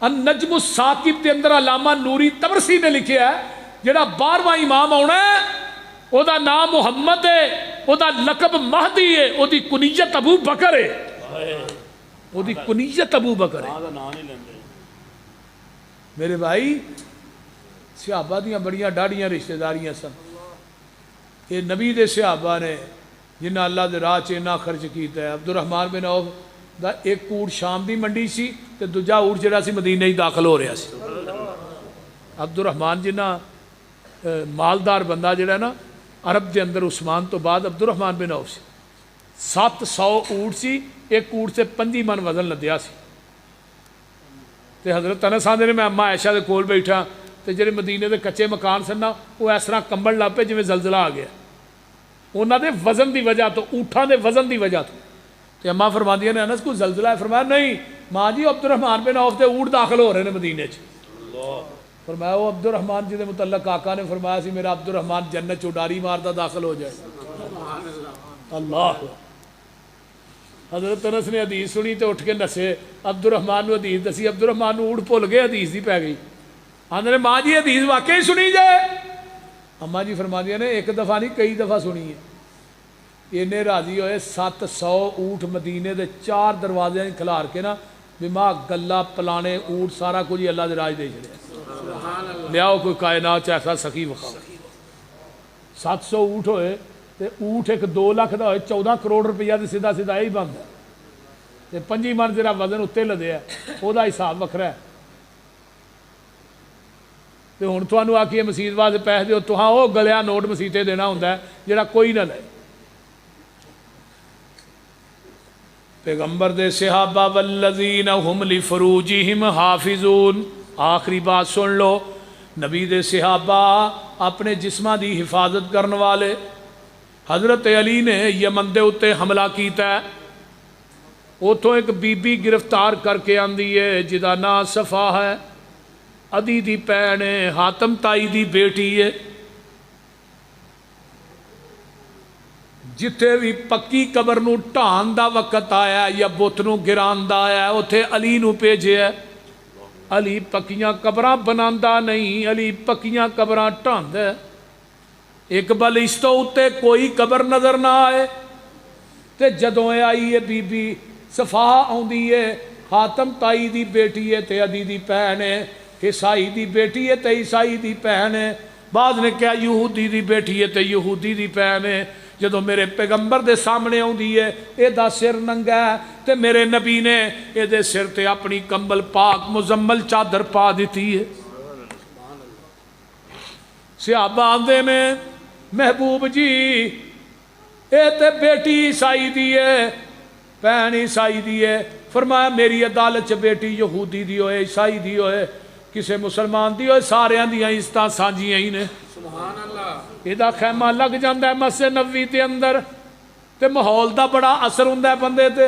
النجم الثاقب کے اندر علامہ نوری طبرسی نے لکھیا ہے جڑا 12واں امام آنا ہے, وہ دا نام محمد ہے, وہ دا لقب مہدی ہے, وہ دی کنیت ابو بکر ہے. وہ دی کنیت ابو بکر ہے. میرے بھائی صحابہ دیاں بڑیاں ڈاڑیاں رشتہ داریاں سن. یہ نبی دے صحابہ نے جنہاں اللہ دے راہ چینا خرچ کیتا ہے. عبد الرحمان بن عوف دا ایک اونٹ شام دی منڈی سی تے دوجا اونٹ جڑا سی مدینہ ہی داخل ہو رہا سی. عبد الرحمان جنہاں مالدار بندہ جڑا ہے نا عرب دے اندر عثمان تو بعد عبد الرحمان بن عوف سی. 700 اونٹ سی, ایک اونٹ سے 5 من وزن لدیا سی. تے حضرت انس آندے نے میں اما عائشہ دے کول بیٹھا تے جڑے مدینے دے کچے مکان سن نا وہ اس طرح کمبل لگ پے جویں زلزلہ آ گیا. انہاں دے وزن دی وجہ تو, اونٹاں دے وزن دی وجہ تو. تے اما فرماندیاں نے انس کو زلزلہ ہے؟ فرمایا نہیں ماں جی عبد الرحمان بن عوف دے اونٹ داخل ہو رہے ہیں مدینے چ. فرمایا وہ عبد الرحمان جی دے متعلق آقا نے فرمایا سی میرا عبد الرحمان جنت چ ڈاری ماردا داخل ہو جائے. اللہ. حضرت انس نے حدیث سنی تے اٹھ کے نسے. عبد الرحمان نو حدیث دسی, عبد الرحمان نو اونٹ بھول گئے, حدیث دی پی گئی. آندے نے ماں جی حدیث واقعی سنی جائے. اما جی فرماندیاں نے ایک دفعہ نہیں کئی دفعہ سنی ہے. انہیں راضی ہوئے 700 اونٹ مدینے دے 4 دروازے کھلار کے نا بھی ماں گلا پلانے اونٹ سارا کچھ ہی اللہ دے راج دے چڑیا. لیاؤ کوئی کائنات ایسا سخی وکھاؤ. 700 اونٹ ہوئے تے اونٹ ایک 2 لاکھ دا ہوئے 14 کروڑ روپیہ تے سیدھا سیدھا یہی بنتا ہے. تے 5 من جرا وزن اتنے لدیا وہ حساب وکھرا ہے. تے ہن تھانوں آکھیے مسیت واسطے پیسے دیو, تہاں وہ گلیا نوٹ مسیتے دینا ہوندا ہے جڑا کوئی نہ لے. پیغمبر دے صحابہ والذین ہم لفروجہم حافظون. آخری بات سن لو, نبی دے صحابہ اپنے جسمہ دی حفاظت کرنے والے. حضرت علی نے یمن دے اتے حملہ کیتا ہے, اتوں ایک بی بی گرفتار کر کے آندی ہے جدا نام صفا ہے, ادی دی بھن ہے, حاتم تائی دی بیٹی ہے. جتھے بھی پکی قبر نو ٹھان دا وقت آیا یا بت نو گران دا آیا اتھے علی نو بھیجے ہے. علی پکیاں قبراں بناندا نہیں, علی پکیاں قبراں ٹھاندا ہے. ایک بلشتوں اتے کوئی قبر نظر نہ آئے تے جدوں آئی ہے بی بی صفا آوندی ہے, حاتم تائی دی بیٹی ہے تے ادی دی بھن ہے, عیسائی دی بیٹی ہے تے عیسائی دی بھن ہے, بعض نے کہا یہودی دی بیٹی ہے تے یہودی دی بھن ہے. جدوں میرے پیغمبر دے سامنے آوندی ہے اے دا سر ننگا ہے تے میرے نبی نے اے دے سر تے اپنی کمبل پاک مزمل چادر پا دیتی ہے. صحابہ آندے نے محبوب جی اے تے بیٹی عیسائی دی ہے, بہن عیسائی دی ہے. فرمایا میری عدالت چ بیٹی یہودی دی ہوئے, عیسائی دی ہوئے, کسے مسلمان دی ہوئے, سارے دیاں عزتاں سانجیاں ہی نے. سبحان اللہ. یہ خیمہ لگ جاندہ ہے مسجد نبوی تے اندر تے ماحول دا بڑا اثر ہوندا ہے بندے تے.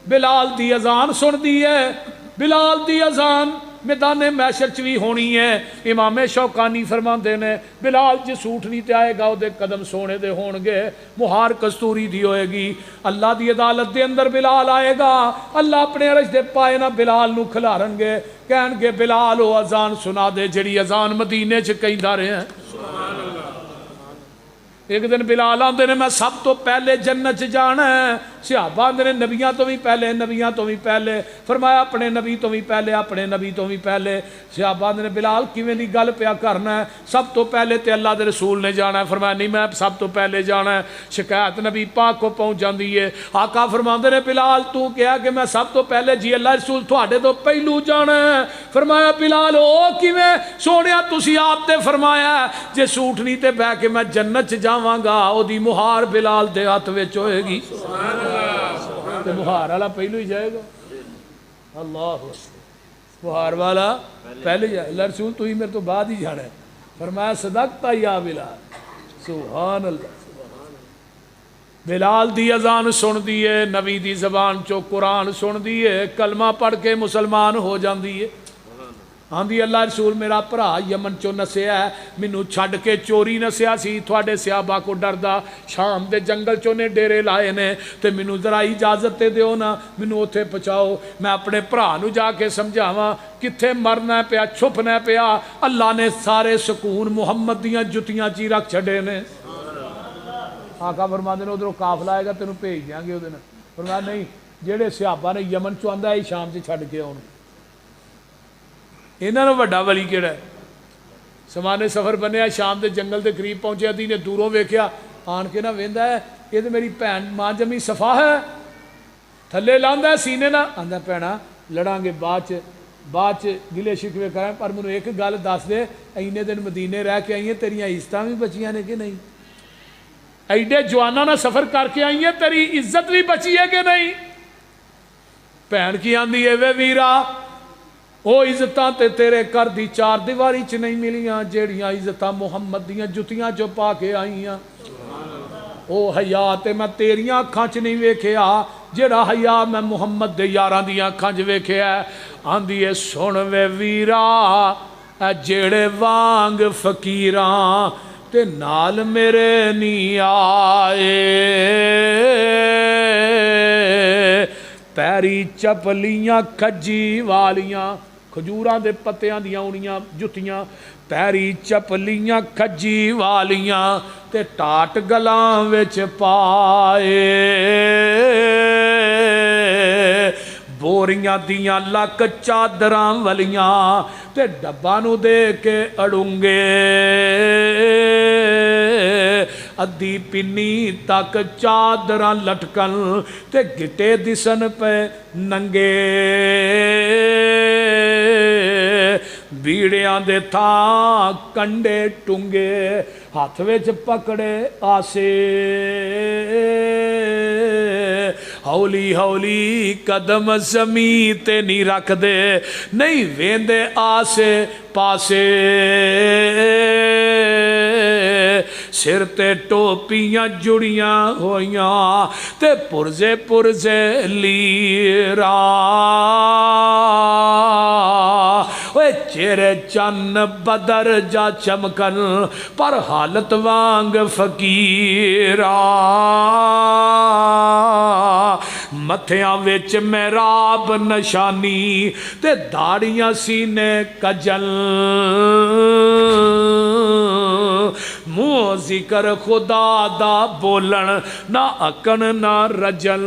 بلال دی اذان سن دی ہے, بلال دی اذان میدان محشر چ بھی ہونی ہے۔ امام شوکانی فرماندے نے بلال جس اونٹنی تے آئے گا دے قدم سونے دے ہون گے، مہار کستوری دی ہوئے گی۔ اللہ دی عدالت دے اندر بلال آئے گا، اللہ اپنے عرش دے پائے نہ بلال نو کھلارن گے، کہن گے بلال او اذان سنا دے جڑی اذان مدینے چ کہندا رہے ہیں۔ ایک دن بلال آندے نے میں سب تو پہلے جنت جانا ہے، صحابہ آندے نے نبیاں تو بھی پہلے، نبیاں تو بھی پہلے، فرمایا اپنے نبی تو بھی پہلے، اپنے نبی تو بھی پہلے۔ صحابہ آندے نے بلال کیویں دی گل پیا کرنا ہے، سب تو پہلے تے اللہ دے رسول نے جانا ہے۔ فرمایا نہیں میں سب تو پہلے جانا ہے۔ شکایت نبی پاک کو پہنچ جاندی ہے، آقا فرماندے نے بلال تو کہا کہ میں سب تو پہلے، جی اللہ رسول تھوڑے تو پہلو جانا ہے۔ فرمایا بلال او کیویں؟ سونیا تسی آپ تے فرمایا جے سوٹنی تے بہ کے میں جنت چ جاواں گا او دی مہار بلال دے ہاتھ وچ ہوئے گی، تے مہار والا پہلو ہی جائے گا۔ اللہ مہار والا پہلے جائے، اللہ رسول تو ہی میرے تو بعد ہی جانا ہے۔ فرمایا صدقتا یا بلال، سبحان اللہ۔ بلال دی اذان سن دیئے، نبی دی زبان چو قرآن سن دیئے، کلمہ پڑھ کے مسلمان ہو جاندی ہے۔ آندھی اللہ رسول میرا پرا یمن چو نسیا ہے، مینوں چھڈ کے چوری نسیا سی، تھوڑے صحابہ کو ڈردا شام دے جنگل چوں نے ڈیرے لائے نے، تے مینوں ذرا اجازت تے دیو نا، مینوں اوتھے پہنچاؤ، میں اپنے پرا نو جا کے سمجھاواں کتھے مرنا پیا چھپنا پیا۔ اللہ نے سارے سکون محمد دیاں جتیاں چی رکھ چھڈے نے۔ آقا فرماندے نے ادھروں قافلہ آئے گا تینوں بھیج دیاں گے اودے نال۔ فرمایا نہیں، جہڑے صحابہ نے یمن چوں آندا ہے شام سے چھڈ کے آؤ، انہاں نوں وڈا ولی کیڑا ہے؟ سمانے سفر بنیا، شام دے جنگل دے قریب پہنچیا، دی نے دوروں ویکھیا، آن کے نہ ویندا ہے یہ تے میری بھین ماں جمی صفا ہے، تھلے لاندا ہے سینے نہ، آندا بھینا لڑاں گے بعد چ گلے شکوے کریں، پر مینوں ایک گل دس دے، اینے دن مدینے رہ کے آئی ہیں، تیریاں عزتاں بھی بچیاں نے کہ نہیں؟ ایڈے جواناں نہ سفر کر کے آئی ہیں، تیری عزت بھی بچی ہے کہ نہیں؟ بھین کی آندی ہے وے ویرا او عزتاں تے تیرے کر دی چار دیواری چ نہیں ملیاں، جیڑیاں عزتاں محمد دیاں جتیاں چو پا کے آئیاں۔ او حیا تے میں تیریاں اکھاں چ نہیں ویکھیا، جیڑا حیا میں محمد دے یاراں دیاں اکھاں چ ویکھیا ہے۔ آندی ہے سن وے ویرا اے جیڑے وانگ فقیراں تے نال میرے نہیں آئے، پیری چپلیاں کھجی والیاں، کھجوراں دے پتیاں دیاں اونیاں جتیاں، پیری چپلیاں کھجی والیاں تے ٹاٹ گلاں وچ پائے، بوریاں دیاں لک چادراں ولیاں تے ڈباں نو دے کے اڑونگے، ادھی پنی تک چادراں لٹکن تے گٹے دسن پہ ننگے، بیڑیاں دے تھاں کنڈے ٹنگے، ہاتھ وچ پکڑے آسے، ہولی ہولی قدم زمین تے نہیں رکھ دے، نہیں ویندے آسے پاسے، سر تے ٹوپیاں جڑیاں ہویاں تے پرزے پرزے لیراں، اوے چہرے چن بدر جا چمکن پر حالت وانگ فقیراں، متھیاں وچ محراب نشانی تے داڑیاں سینے کجل، منہ ذکر خدا دا بولن نہ اکن نہ رجل،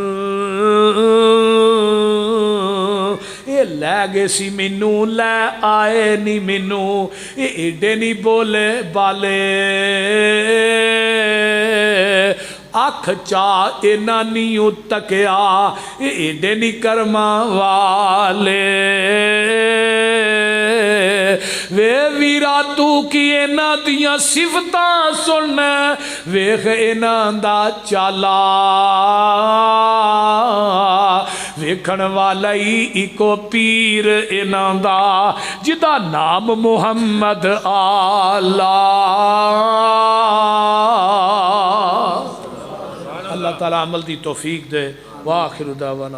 اے لے گے سی مینوں لے آئے نی مینوں، اے ایڈے نی بولے بالے، اکھ چا اینا نیوں تکیا، اے ایڈے نی کرما والے، وے ویرا تو کی اینا دیاں صفتاں سن، ویخ اینا دا چالا، ویکھن والا ہی ایکو پیر اینا دا جدا نام محمد آلہ۔ اللہ تعالیٰ عمل دی توفیق دے، وآخر دعوانا